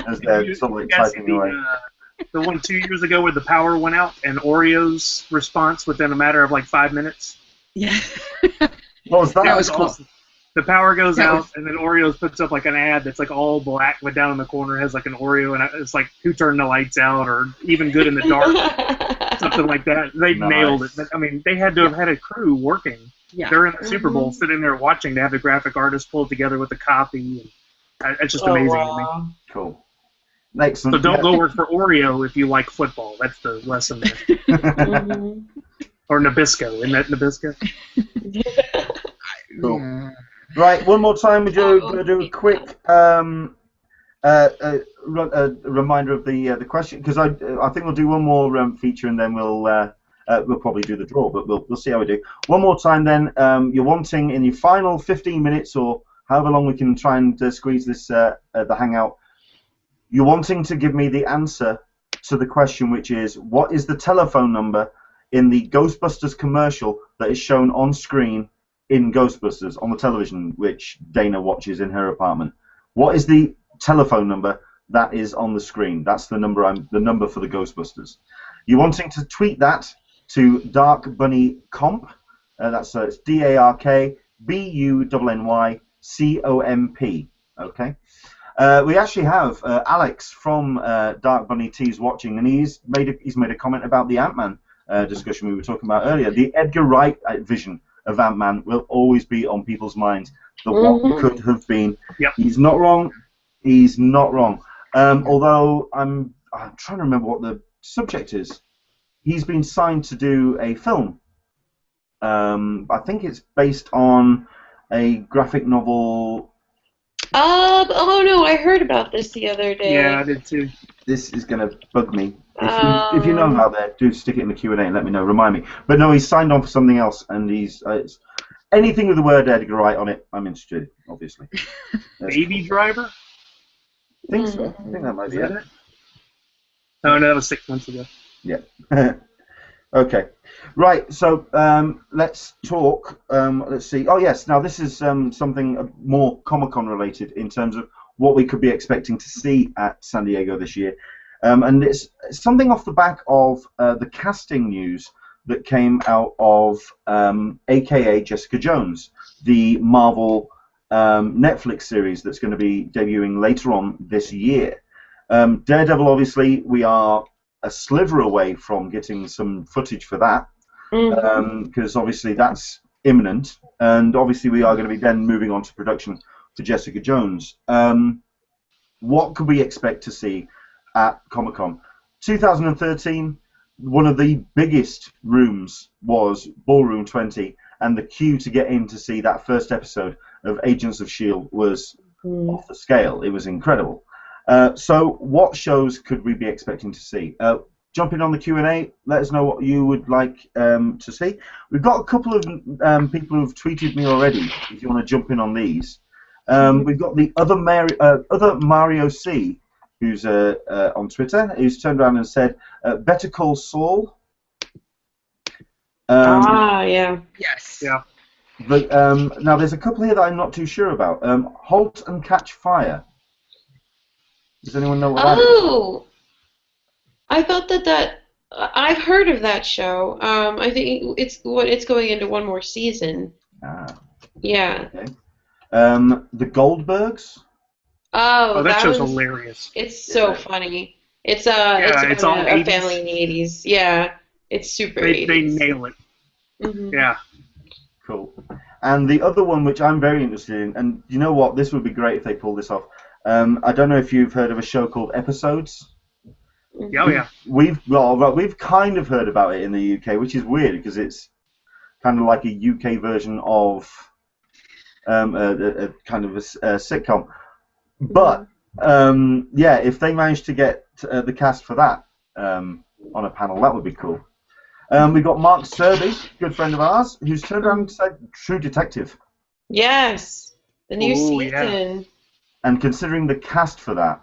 as they're sort of typing away. The one 2 years ago where the power went out and Oreo's response within a matter of like 5 minutes. Yeah. What was that? That was cool. The power goes out, and then Oreos puts up like an ad that's like all black, but down in the corner has like an Oreo, and it's like who turned the lights out, or even good in the dark, something like that. They nailed it. I mean, they had to have had a crew working during the Super Bowl, sitting there watching to have the graphic artist pulled together with the copy. And it's just amazing to me. Cool. Excellent. So don't go work for Oreo if you like football. That's the lesson there. Or Nabisco. Isn't that Nabisco? Cool. Yeah. Right, one more time. We're going to do a quick reminder of the question, because I think we'll do one more feature and then we'll probably do the draw, but we'll see how we do. One more time then. You're wanting in your final 15 minutes or however long we can try and squeeze this the hangout. You're wanting to give me the answer to the question, which is, what is the telephone number in the Ghostbusters commercial that is shown on screen in Ghostbusters on the television, which Dana watches in her apartment? What is the telephone number that is on the screen? That's the number the number for the Ghostbusters. You're wanting to tweet that to Dark Bunny Comp, It's DARKBUNNYCOMP. Okay. We actually have Alex from Dark Bunny T's watching, and he's made a comment about the Ant-Man discussion we were talking about earlier. The Edgar Wright vision of Ant-Man will always be on people's minds. The what could have been. Yep. He's not wrong. He's not wrong. Although I'm trying to remember what the subject is. He's been signed to do a film. I think it's based on a graphic novel. Oh no, I heard about this the other day. Yeah, I did too. This is going to bug me. If you know out there, do stick it in the Q&A and let me know. Remind me. But no, he's signed on for something else, and he's anything with the word Edgar Wright on it, I'm interested, obviously. Baby Driver? I think so. I think that might be it. Oh, no, that was 6 months ago. Yeah. Okay. Right, so let's talk. Let's see. Oh, yes. Now, this is something more Comic-Con related in terms of what we could be expecting to see at San Diego this year. And it's something off the back of the casting news that came out of AKA Jessica Jones, the Marvel Netflix series that's going to be debuting later on this year. Daredevil, obviously, we are a sliver away from getting some footage for that, because obviously that's imminent, and obviously we are going to be then moving on to production for Jessica Jones. What could we expect to see at Comic-Con? 2013, one of the biggest rooms was Ballroom 20, and the queue to get in to see that first episode of Agents of S.H.I.E.L.D. was off the scale. It was incredible. So what shows could we be expecting to see? Jump in on the Q&A. Let us know what you would like to see. We've got a couple of people who've tweeted me already, if you want to jump in on these. We've got the other Mario C, who's on Twitter, who's turned around and said, Better Call Saul. Yeah. Yes. Yeah. But, now, there's a couple here that I'm not too sure about. Halt and Catch Fire. Does anyone know what that is? Oh, I thought that I've heard of that show. I think it's going into one more season. Ah. Yeah. Okay. The Goldbergs. Oh, that show's hilarious. It's so funny. It's it's all a 80s. family in the 80s. Yeah, it's super 80s. They nail it. Yeah. Cool. And the other one, which I'm very interested in, and you know what, this would be great if they pull this off. I don't know if you've heard of a show called Episodes. Oh yeah. We've kind of heard about it in the UK, which is weird because it's kind of like a UK version of a kind of a sitcom. But yeah, if they manage to get the cast for that on a panel, that would be cool. We've got Mark Serby, good friend of ours, who's turned around and said True Detective. Yes, the new season. Yeah. And considering the cast for that,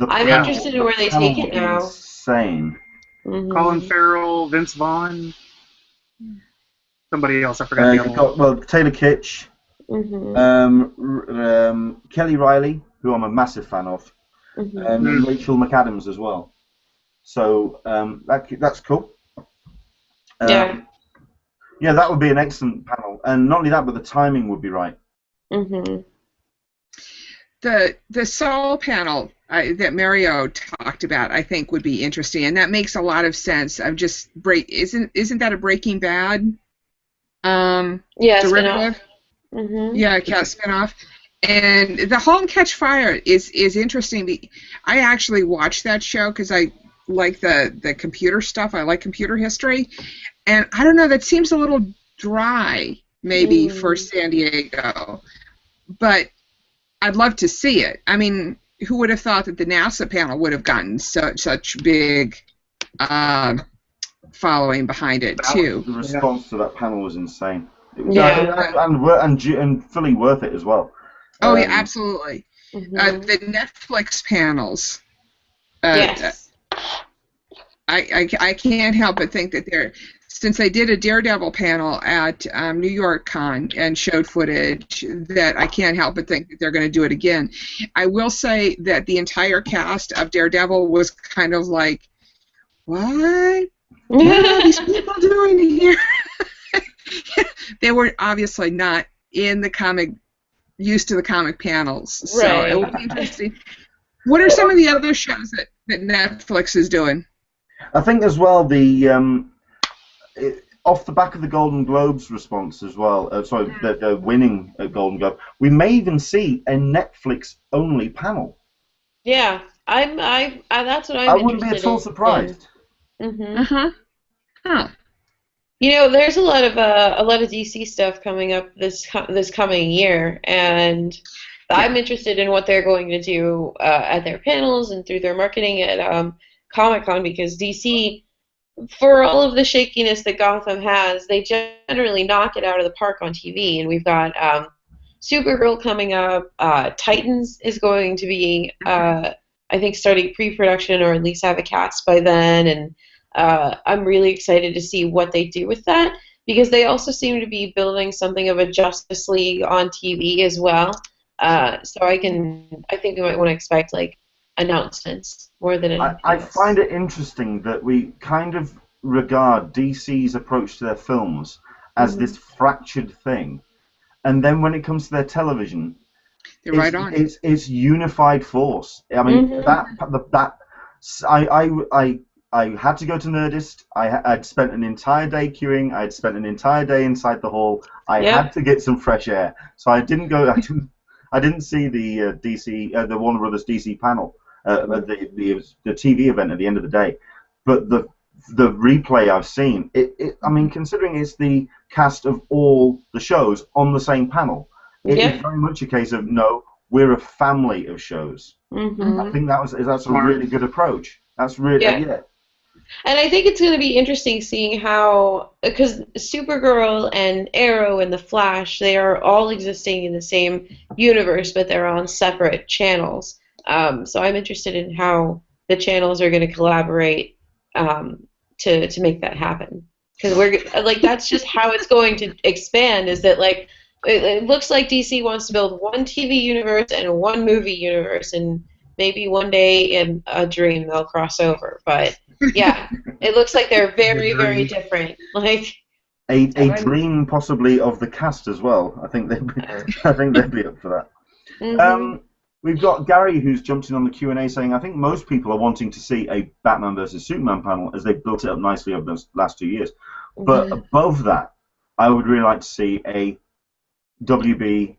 I'm interested in where they take it now. Insane. Colin Farrell, Vince Vaughn, somebody else. I forgot the other one. Well, Taylor Kitsch, Kelly Riley, who I'm a massive fan of, and Rachel McAdams as well. So that's cool. Yeah, that would be an excellent panel, and not only that, but the timing would be right. The Saul panel that Mario talked about, I think, would be interesting, and that makes a lot of sense. Isn't that a Breaking Bad derivative? Yeah, cat spinoff. And the Halt and Catch Fire is interesting. I actually watched that show because I like the computer stuff. I like computer history, and I don't know. That seems a little dry, maybe for San Diego, but I'd love to see it. I mean, who would have thought that the NASA panel would have gotten such big following behind it too? The response to that panel was insane. It was, and fully worth it as well. Oh yeah, absolutely. The Netflix panels. Yes. I can't help but think that since they did a Daredevil panel at New York Con and showed footage, that I can't help but think that they're going to do it again. I will say that the entire cast of Daredevil was kind of like, what are these people doing here? They were obviously not in the comic, used to the comic panels. So Right. it will be interesting. What are some of the other shows that Netflix is doing? I think as well off the back of the Golden Globes response as well. The winning at Golden Globe, we may even see a Netflix-only panel. Yeah, that's what I'm I wouldn't be interested at all surprised. Mm-hmm. Huh. You know, there's a lot of DC stuff coming up this coming year, and I'm interested in what they're going to do at their panels and through their marketing at Comic-Con, because DC, for all of the shakiness that Gotham has, they generally knock it out of the park on TV, and we've got Supergirl coming up. Titans is going to be, I think, starting pre-production or at least have a cast by then, and I'm really excited to see what they do with that, because they also seem to be building something of a Justice League on TV as well. So I think we might want to expect like announcements more than anything I else. find it interesting that we kind of regard DC's approach to their films as this fractured thing, and then when it comes to their television, it's unified force. I mean, I had to go to Nerdist. I'd spent an entire day queuing. I'd spent an entire day inside the hall. I had to get some fresh air, so I didn't go. I didn't see the the Warner Brothers DC panel, the TV event at the end of the day. But the replay I've seen, I mean, considering it's the cast of all the shows on the same panel, it is very much a case of no, we're a family of shows. I think that's a really good approach. That's really And I think it's going to be interesting seeing how, because Supergirl and Arrow and The Flash, they are all existing in the same universe, but they're on separate channels. So I'm interested in how the channels are going to collaborate to make that happen. Because that's just how it's going to expand. Is that like it looks like DC wants to build one TV universe and one movie universe, and maybe one day in a dream they'll cross over. But yeah, it looks like they're very, very different. Like a dream possibly of the cast as well. I think they'd be up for that. We've got Gary who's jumped in on the Q&A saying, I think most people are wanting to see a Batman versus Superman panel as they've built it up nicely over the last 2 years. But above that, I would really like to see a WB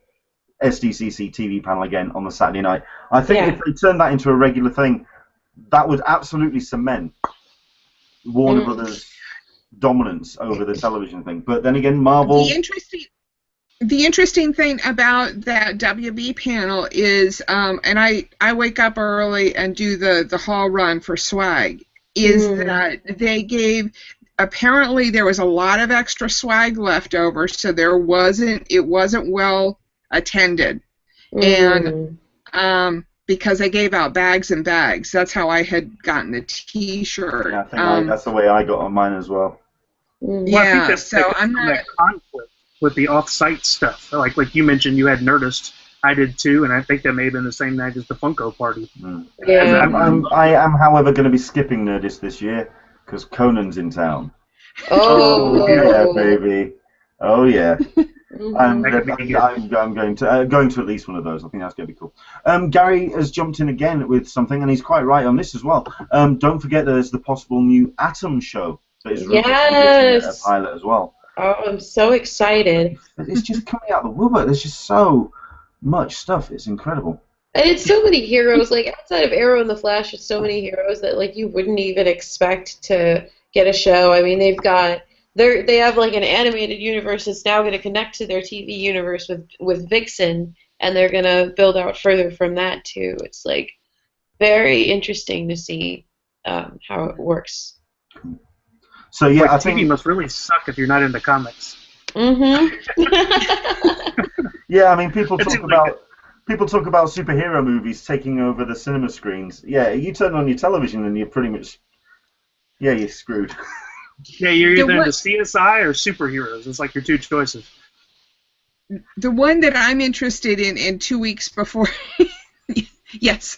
SDCC TV panel again on the Saturday night. I think if they turn that into a regular thing, that would absolutely cement Warner Brothers' dominance over the television thing. But then again, Marvel... The interesting thing about that WB panel is, and I wake up early and do the hall run for swag, is that they gave, apparently there was a lot of extra swag left over, so it wasn't well attended. And because they gave out bags and bags. That's how I had gotten a T-shirt. Yeah, I think that's the way I got on mine as well. Well, I think that's I'm not that conflict with the off-site stuff. Like you mentioned, you had Nerdist. I did too, and I think that may have been the same night as the Funko party. Yeah. I am, however, going to be skipping Nerdist this year because Conan's in town. Oh yeah, baby. Oh yeah. I'm going to at least one of those. I think that's going to be cool. Gary has jumped in again with something, and he's quite right on this as well. Don't forget there's the possible new Atom show that is a pilot as well. Oh, I'm so excited. It's just coming out of the woodwork. There's just so much stuff. It's incredible. And it's so many heroes. Like outside of Arrow and the Flash, it's so many heroes that like you wouldn't even expect to get a show. I mean, they have like an animated universe that's now going to connect to their TV universe with Vixen, and they're going to build out further from that too. It's like very interesting to see how it works. So yeah, I think TV must really suck if you're not into comics. Yeah, I mean, people talk about superhero movies taking over the cinema screens. Yeah, you turn on your television and you're pretty much you're screwed. Yeah, you're either into CSI or superheroes. It's like your two choices. The one that I'm interested in 2 weeks before Yes.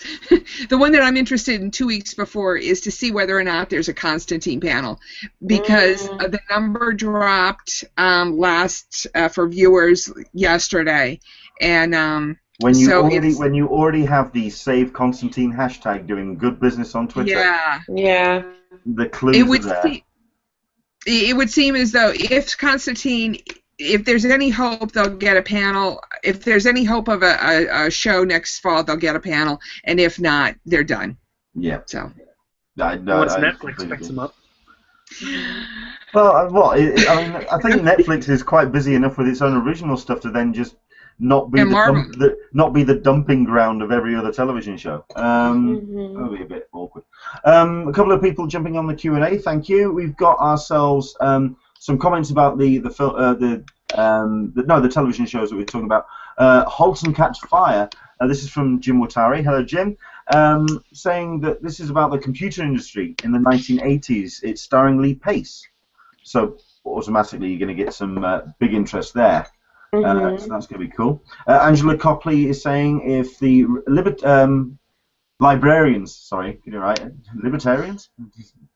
The one that I'm interested in 2 weeks before is to see whether or not there's a Constantine panel, because the number dropped for viewers yesterday, and when you so already have the Save Constantine hashtag doing good business on Twitter, Yeah. the clues are there. It would seem as though if there's any hope, they'll get a panel. If there's any hope of a show next fall, they'll get a panel. And if not, they're done. Yeah. So. Once Netflix picks them up. Well, I think Netflix is quite busy enough with its own original stuff to then just not be the dumping ground of every other television show. That would be a bit awkward. A couple of people jumping on the Q&A. Thank you. We've got ourselves some comments about the television shows that we're talking about. Halt and Catch Fire. This is from Jim Watari. Hello, Jim. Saying that this is about the computer industry in the 1980s. It's starring Lee Pace. So automatically you're going to get some big interest there. So that's going to be cool. Angela Copley is saying if the librarians, sorry, can you write it? Libertarians?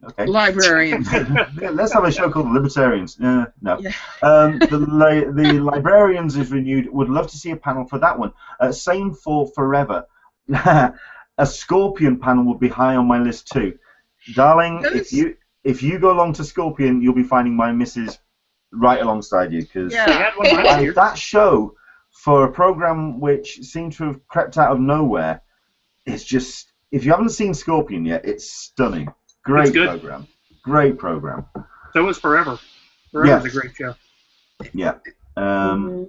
Okay. Librarians. Let's have a show called Libertarians. No. Yeah. The Librarians is renewed. Would love to see a panel for that one. Same for Forever. A Scorpion panel would be high on my list too. Darling, if you go along to Scorpion, you'll be finding my missus right alongside you, because that show, for a program which seemed to have crept out of nowhere, it's just, if you haven't seen Scorpion yet, it's stunning. Great program. Great program. So was Forever. Forever's a great show. Yeah. The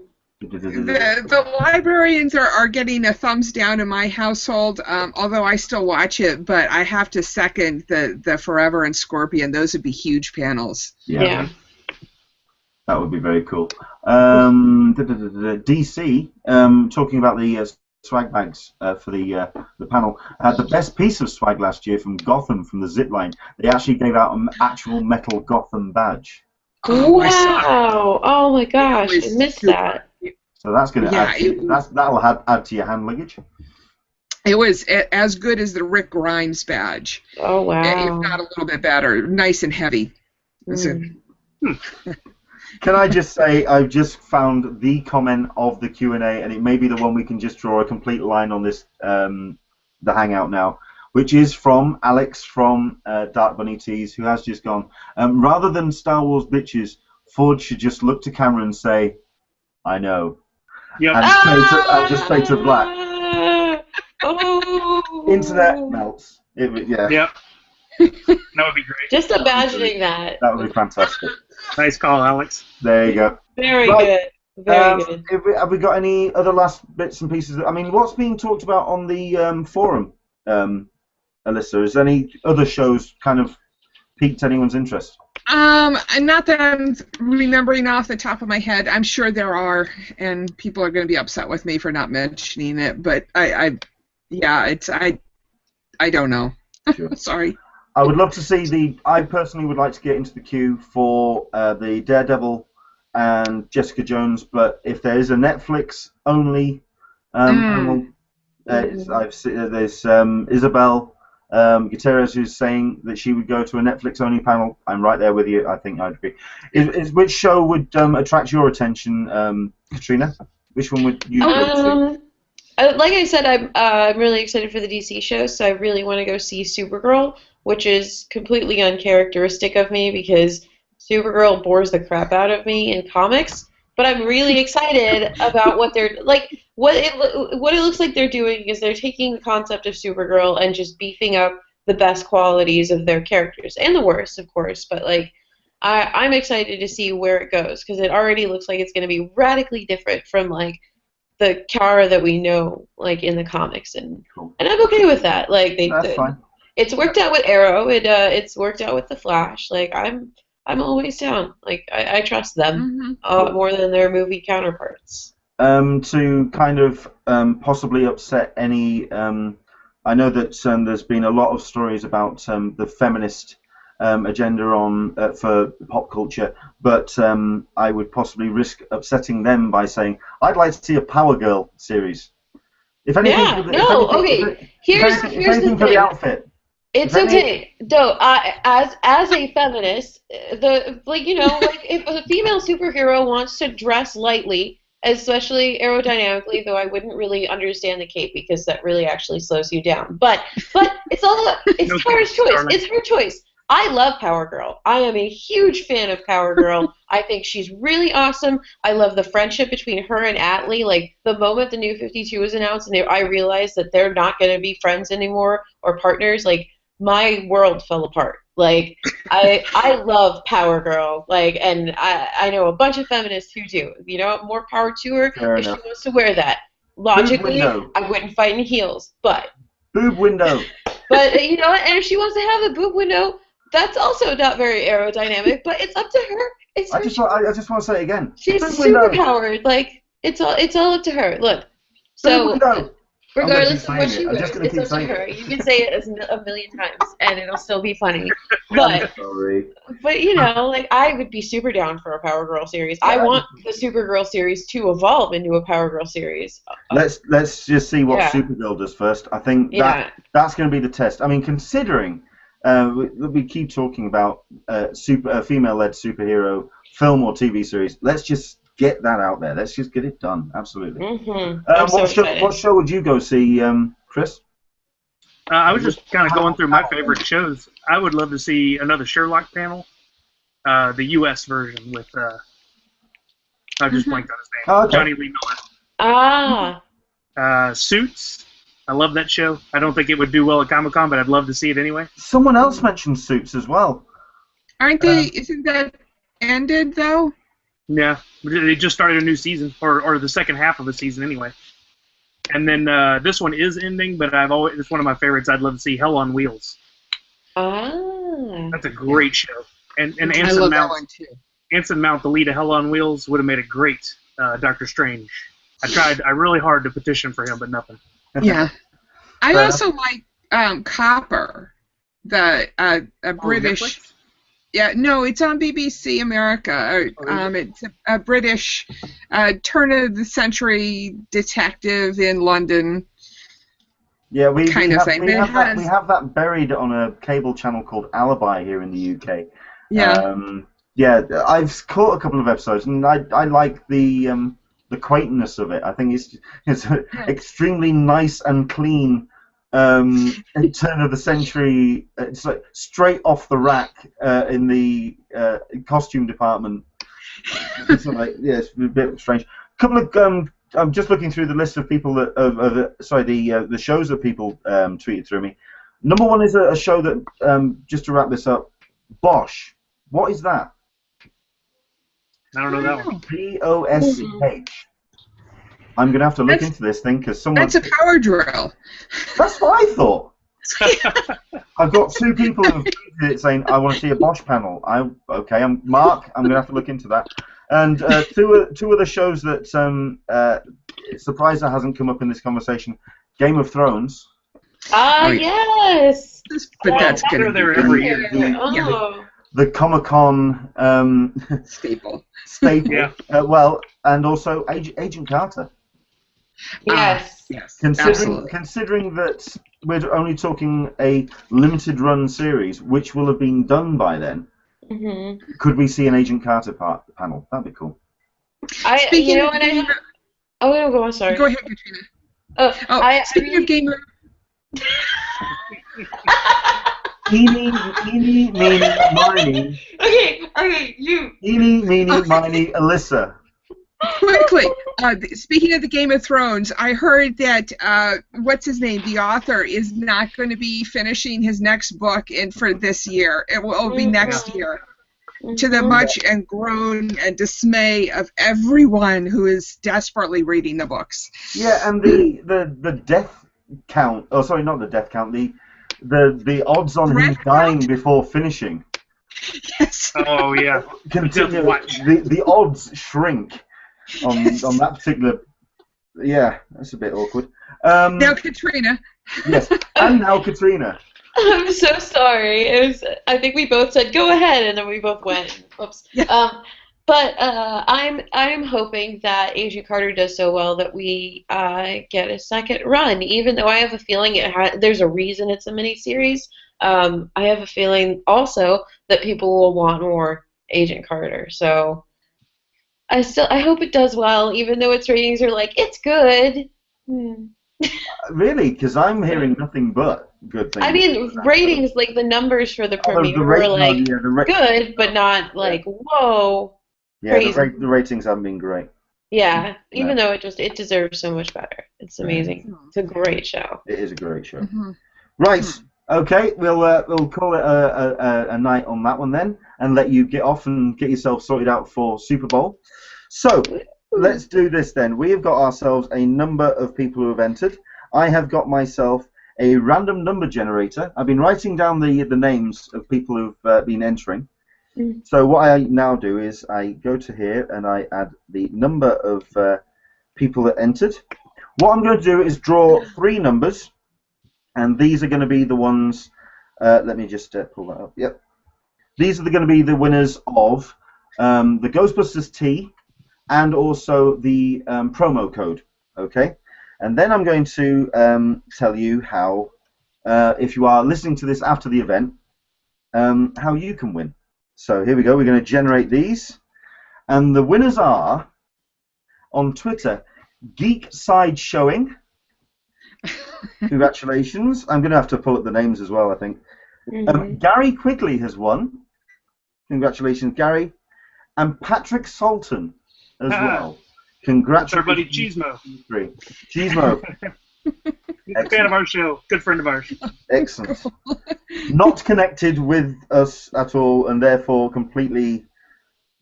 Librarians are getting a thumbs down in my household, although I still watch it, but I have to second the Forever and Scorpion. Those would be huge panels. Yeah. That would be very cool. DC, talking about the swag bags for the panel. The best piece of swag last year from Gotham, from the zipline. They actually gave out an actual metal Gotham badge. Wow! Oh my gosh, I missed that. So that's going to that'll add to your hand luggage. It was as good as the Rick Grimes badge. Oh wow! If not a little bit better, nice and heavy. Can I just say, I've just found the comment of the Q&A, and it may be the one we can just draw a complete line on this, the Hangout now, which is from Alex from Dark Bunny Tees, who has just gone, rather than Star Wars bitches, Ford should just look to camera and say, I know. Yep. And just fade to black. Oh. Internet melts. Yeah. Yep. That would be great. Just imagining that. That would be fantastic. Nice call, Alex. There you go. Very good. Very good. Have we got any other last bits and pieces? I mean, what's being talked about on the forum, Alyssa? Is any other shows kind of piqued anyone's interest? Not that I'm remembering off the top of my head. I'm sure there are, and people are going to be upset with me for not mentioning it. But I don't know. Sure. Sorry. I would love to see I personally would like to get into the queue for the Daredevil and Jessica Jones, but if there is a Netflix only panel, there's Isabel Gutierrez who's saying that she would go to a Netflix only panel. I'm right there with you. I think I'd agree. Which show would attract your attention, Katrina? Which one would you go to? Like I said, I'm really excited for the DC show, so I really want to go see Supergirl, which is completely uncharacteristic of me because Supergirl bores the crap out of me in comics. But I'm really excited about what they're like. What it looks like they're doing is they're taking the concept of Supergirl and just beefing up the best qualities of their characters and the worst, of course. But like, I'm excited to see where it goes because it already looks like it's going to be radically different from like the Kara that we know, like in the comics, and I'm okay with that. Like that's fine. It's worked out with Arrow. It's worked out with the Flash. Like I'm always down. Like I trust them more than their movie counterparts. To kind of possibly upset any. I know that there's been a lot of stories about the feminist agenda on for pop culture, but I would possibly risk upsetting them by saying I'd like to see a Power Girl series. If anything, Yeah, for the, no, if anything, okay. Here's if the anything for the thing. outfit. It's If any- okay. No, as a feminist, if a female superhero wants to dress lightly, especially aerodynamically, though I wouldn't really understand the cape because that really actually slows you down. But it's No Tara's thanks, choice. darling. It's her choice. I love Power Girl. I am a huge fan of Power Girl. I think she's really awesome. I love the friendship between her and Atlee. Like, the moment the New 52 was announced and I realized that they're not going to be friends anymore or partners, like, my world fell apart. Like, I love Power Girl. Like, and I know a bunch of feminists who do. You know, more power to her Fair if enough. she wants to wear that. Logically, window. I wouldn't fight in heels, but Boob window. you know what? And if she wants to have a boob window, that's also not very aerodynamic. But it's up to her. It's I her just want to say it again. She's Boob window. super powered. Like, it's all up to her. Look, Boob so window. regardless of I'm what gonna keep she saying it. I'm wears, just gonna it's keep up to saying her. it. You can say it a million times, and it'll still be funny. But Sorry. you know, like, I would be super down for a Power Girl series. I want the Supergirl series to evolve into a Power Girl series. Let's just see what Yeah. Supergirl does first. I think Yeah. that's going to be the test. I mean, considering we keep talking about female-led superhero film or TV series, let's just get that out there. Let's just get it done. Absolutely. I'm so excited. What show would you go see, Chris? I was just kind of going through my favorite shows. I would love to see another Sherlock panel, the U.S. version with I just blanked on his name, Oh, okay. Johnny Lee Miller. Suits. I love that show. I don't think it would do well at Comic-Con, but I'd love to see it anyway. Someone else mentioned Suits as well. Aren't they? Isn't that ended though? Yeah, they just started a new season, or the second half of a season anyway. And then this one is ending, but it's one of my favorites. I'd love to see Hell on Wheels. That's a great show. And I Anson love that Mount, one too. Anson Mount, the lead of Hell on Wheels, would have made a great Doctor Strange. I really hard to petition for him, but nothing. Yeah, I also like Copper, the British. Netflix? Yeah, no, it's on BBC America. It's a British turn-of-the-century detective in London. Yeah, we kind of thing. We have that buried on a cable channel called Alibi here in the UK. Yeah. Yeah, I've caught a couple of episodes, and I like the quaintness of it. I think it's extremely nice and clean. Turn of the century, it's like straight off the rack in the costume department. It's a bit strange. A couple of I'm just looking through the list of people that the shows that people tweeted through me. Number one is a show that just to wrap this up, Bosch. What is that? I don't know that one. BOSCH. I'm going to have to look into this thing because someone... That's a power drill. That's what I thought. I've got two people who have tweeted it saying, I want to see a Bosch panel. Mark, I'm going to have to look into that. And two other shows that surprised that hasn't come up in this conversation. Game of Thrones. Yes! But that's going to be there every year. The Comic-Con staple. Yeah. And also Agent Carter. Yes. Yes. Considering that we're only talking a limited run series, which will have been done by then, could we see an Agent Carter panel? That'd be cool. Speaking of go on, sorry. Go ahead, Katrina. Speaking of Game of... Eeny, meeny, miny. Okay, you. Eeny, meeny, miny, Alyssa. Quickly, speaking of the Game of Thrones, I heard that what's his name, the author, is not going to be finishing his next book for this year. It will be next year, to the much and groan and dismay of everyone who is desperately reading the books. Yeah, and the death count. Oh, sorry, not the death count. The odds on him dying before finishing. Yes. Oh yeah. The odds shrink on that particular. Yeah, that's a bit awkward. Now Katrina. Yes, and now Katrina. I'm so sorry. I think we both said go ahead, and then we both went. Oops. Yeah. But I'm hoping that Agent Carter does so well that we get a second run. Even though I have a feeling there's a reason it's a miniseries. I have a feeling also that people will want more Agent Carter. So I hope it does well, even though its ratings are like it's good. Really? Because I'm hearing nothing but good things. I mean, ratings like the numbers for the premiere the were like good, but not like whoa. Yeah, the ratings haven't been great. Yeah, even though it deserves so much better. It's amazing. It's a great show. It is a great show. Right. Okay. We'll call it a night on that one then, and let you get off and get yourself sorted out for Super Bowl. So let's do this then. We have got ourselves a number of people who have entered. I have got myself a random number generator. I've been writing down the names of people who've been entering. So what I now do is I go to here and I add the number of people that entered. What I'm going to do is draw 3 numbers, and these are going to be the ones. Let me just pull that up. Yep. These are going to be the winners of the Ghostbusters tee and also the promo code. Okay. And then I'm going to tell you how, if you are listening to this after the event, how you can win. So here we go. We're going to generate these, and the winners are on Twitter, Geek Side Showing. Congratulations! I'm going to have to pull up the names as well, I think. Gary Quigley has won. Congratulations, Gary, and Patrick Salton as well. Congratulations, our buddy Cheesemo. Cheesemo. He's a fan of our show. Good friend of ours. Excellent. Not connected with us at all, and therefore completely,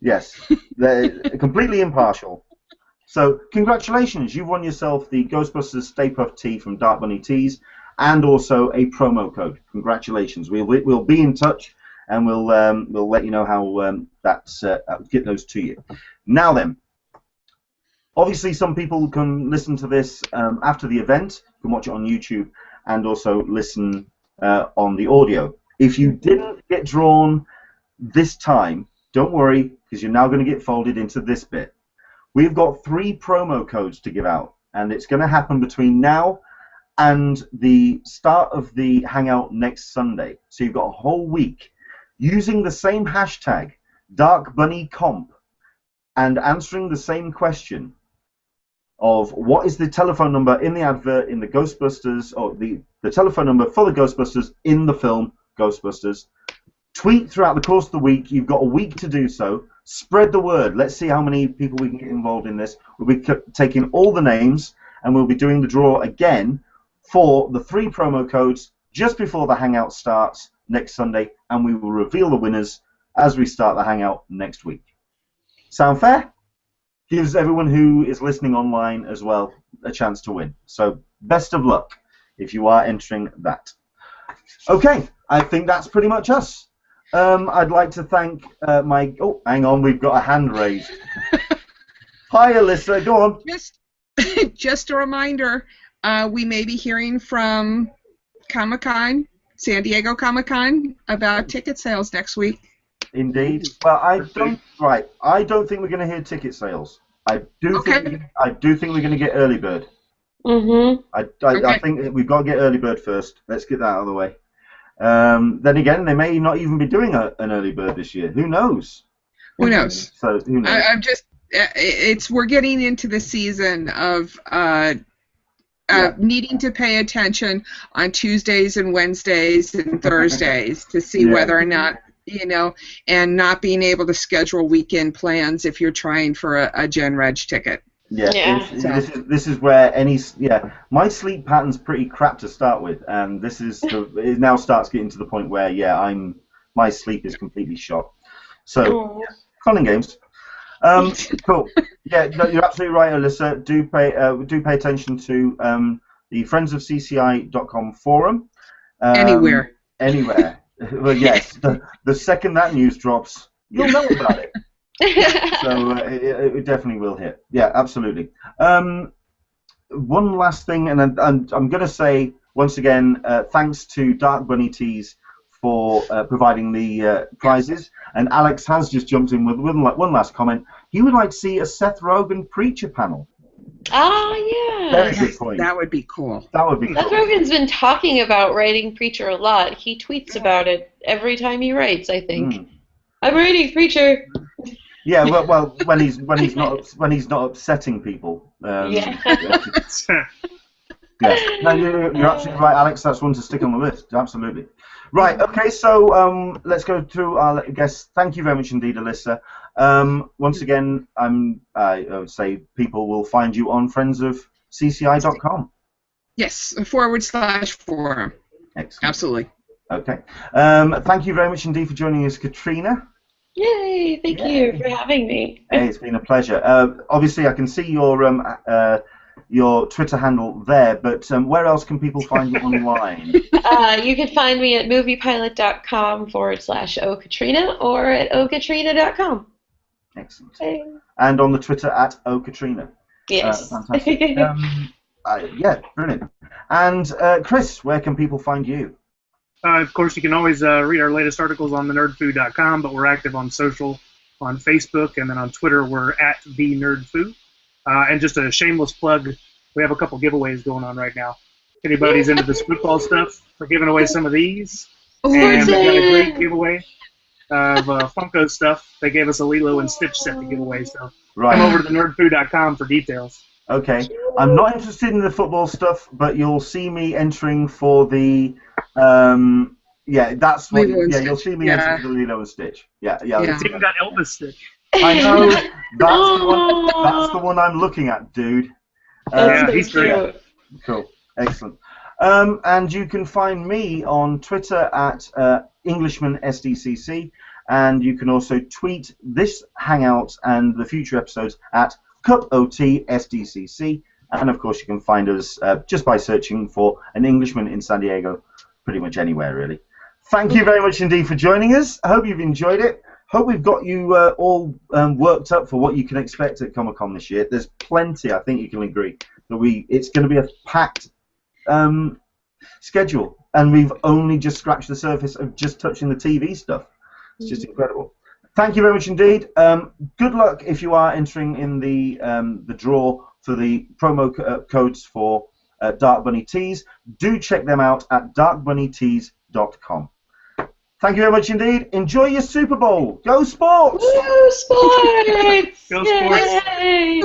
yes, they're completely impartial. So, congratulations. You've won yourself the Ghostbusters Stay Puft tee from Dark Bunny Tees, and also a promo code. Congratulations. We'll be in touch, and we'll let you know how get those to you. Now then. Obviously, some people can listen to this after the event. You can watch it on YouTube and also listen on the audio. If you didn't get drawn this time, don't worry, because you're now going to get folded into this bit. We've got 3 promo codes to give out, and it's going to happen between now and the start of the Hangout next Sunday. So you've got a whole week using the same hashtag, DarkBunnyComp, and answering the same question of what is the telephone number in the advert in the Ghostbusters, or the telephone number for the Ghostbusters in the film Ghostbusters. Tweet throughout the course of the week. You've got a week to do so. Spread the word. Let's see how many people we can get involved in this. We'll be taking all the names, and we'll be doing the draw again for the 3 promo codes just before the Hangout starts next Sunday, and we will reveal the winners as we start the Hangout next week. Sound fair? Gives everyone who is listening online as well a chance to win. So best of luck if you are entering that. Okay, I think that's pretty much us. I'd like to thank my... Oh, hang on, we've got a hand raised. Hi, Alyssa, go on. Just a reminder, we may be hearing from Comic-Con, San Diego Comic-Con, about ticket sales next week. Indeed. Well, I don't think we're going to hear ticket sales. I do think we're going to get early bird. I think we've got to get early bird first. Let's get that out of the way. Then again, they may not even be doing an early bird this year. Who knows? Who knows? So who knows? We're getting into the season of needing to pay attention on Tuesdays and Wednesdays and Thursdays to see whether or not, and not being able to schedule weekend plans if you're trying for a Gen Reg ticket. This is where my sleep pattern's pretty crap to start with, and it now starts getting to the point where my sleep is completely shot. So fun and games. Cool. Yeah, no, you're absolutely right, Alyssa. Do pay attention to the friendsofcci.com forum. Anywhere. Well, yes. The second that news drops, you'll know about it. So it definitely will hit. Yeah, absolutely. One last thing, and I'm going to say once again, thanks to Dark Bunny Tees for providing the prizes. And Alex has just jumped in with one last comment. He would like to see a Seth Rogen preacher panel. Ah, yeah. Very good point. That would be cool. That would be cool. Seth Rogen's been talking about writing Preacher a lot. He tweets about it every time he writes, I think. I'm writing Preacher. Yeah, well, when he's not upsetting people. Yes. No, you're absolutely right, Alex. That's one to stick on the list. Absolutely. Right. Okay. So let's go through our guests. Thank you very much indeed, Alyssa. Once again, I would say people will find you on friendsofcci.com. Yes, /forum. Excellent. Absolutely. Okay. Thank you very much indeed for joining us, Katrina. Yay! Thank you for having me. Hey, it's been a pleasure. Obviously, I can see your Twitter handle there, but where else can people find you online? You can find me at moviepilot.com/okatrina or at okatrina.com. Excellent. Hey. And on the Twitter at okatrina. Yes. Fantastic. Yeah, brilliant. And Chris, where can people find you? Of course, you can always read our latest articles on thenerdfood.com, but we're active on social, on Facebook, and then on Twitter we're at @thenerdfood. And just a shameless plug, we have a couple giveaways going on right now. If anybody's into this football stuff, we're giving away some of these. And we got a great giveaway of Funko stuff. They gave us a Lilo and Stitch set to give away, so come over to thenerdfood.com for details. Okay. I'm not interested in the football stuff, but you'll see me entering for the that's what you'll see me entering for the Lilo and Stitch. Yeah. It's even got Elvis Stitch. I know. That's the one I'm looking at, dude. He's great. Cool. Excellent. And you can find me on Twitter at Englishman SDCC, and you can also tweet this hangout and the future episodes at CupOTSDCC, and of course you can find us just by searching for an Englishman in San Diego, pretty much anywhere really. Thank you very much indeed for joining us. I hope you've enjoyed it. Hope we've got you all worked up for what you can expect at Comic-Con this year. There's plenty, I think you can agree, that it's going to be a packed schedule, and we've only just scratched the surface of just touching the TV stuff. It's just incredible. Thank you very much indeed. Good luck if you are entering in the draw for the promo codes for Dark Bunny Tees. Do check them out at darkbunnytees.com. Thank you very much indeed. Enjoy your Super Bowl. Go Sports! Woo, sports! Go Sports! Yay!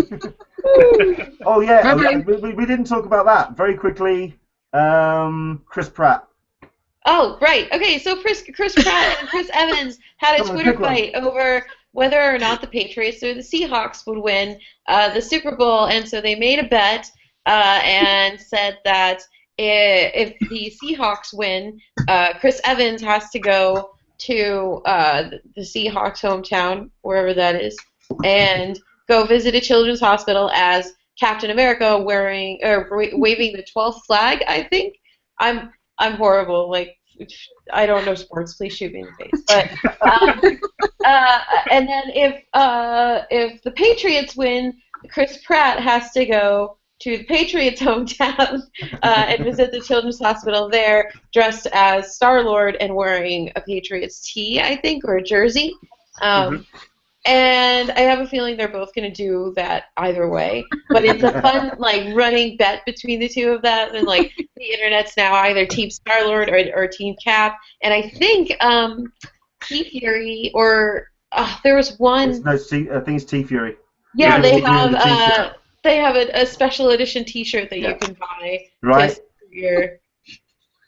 Oh yeah, we didn't talk about that. Very quickly, Chris Pratt. Oh, right. Okay, so Chris Pratt and Chris Evans had a Twitter fight over whether or not the Patriots or the Seahawks would win the Super Bowl, and so they made a bet and said that if the Seahawks win, Chris Evans has to go to the Seahawks' hometown, wherever that is, and go visit a children's hospital as Captain America waving the 12th flag. I think I'm horrible. Like, I don't know sports. Please shoot me in the face. But and then if the Patriots win, Chris Pratt has to go to the Patriots' hometown and visit the children's hospital there, dressed as Star-Lord and wearing a Patriots tee, I think, or a jersey. And I have a feeling they're both going to do that either way. But it's a fun, running bet between the two of them. And, the internet's now either Team Star-Lord or Team Cap. And I think T-Fury there was one... No, I think it's T-Fury. Yeah, they have a special edition T-shirt that you can buy. Right.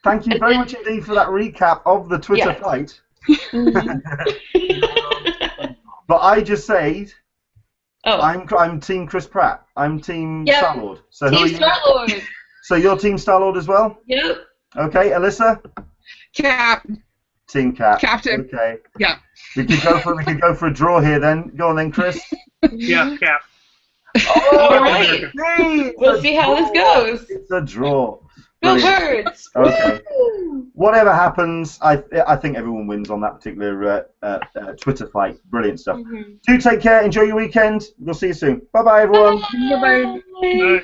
Thank you very much indeed for that recap of the Twitter fight. But I just said, I'm Team Chris Pratt. I'm Team Star-Lord. So Team Star-Lord. So you're Team Star-Lord as well? Yep. Okay, Alyssa? Cap. Team Cap. Captain. Okay. Yeah. We could go for a draw here then. Go on then, Chris. Yeah, Cap. All right. We'll see how this goes. It's a draw. Go Birds! Okay. Whatever happens, I think everyone wins on that particular Twitter fight. Brilliant stuff. Do take care. Enjoy your weekend. We'll see you soon. Bye-bye, everyone. Bye-bye. Bye.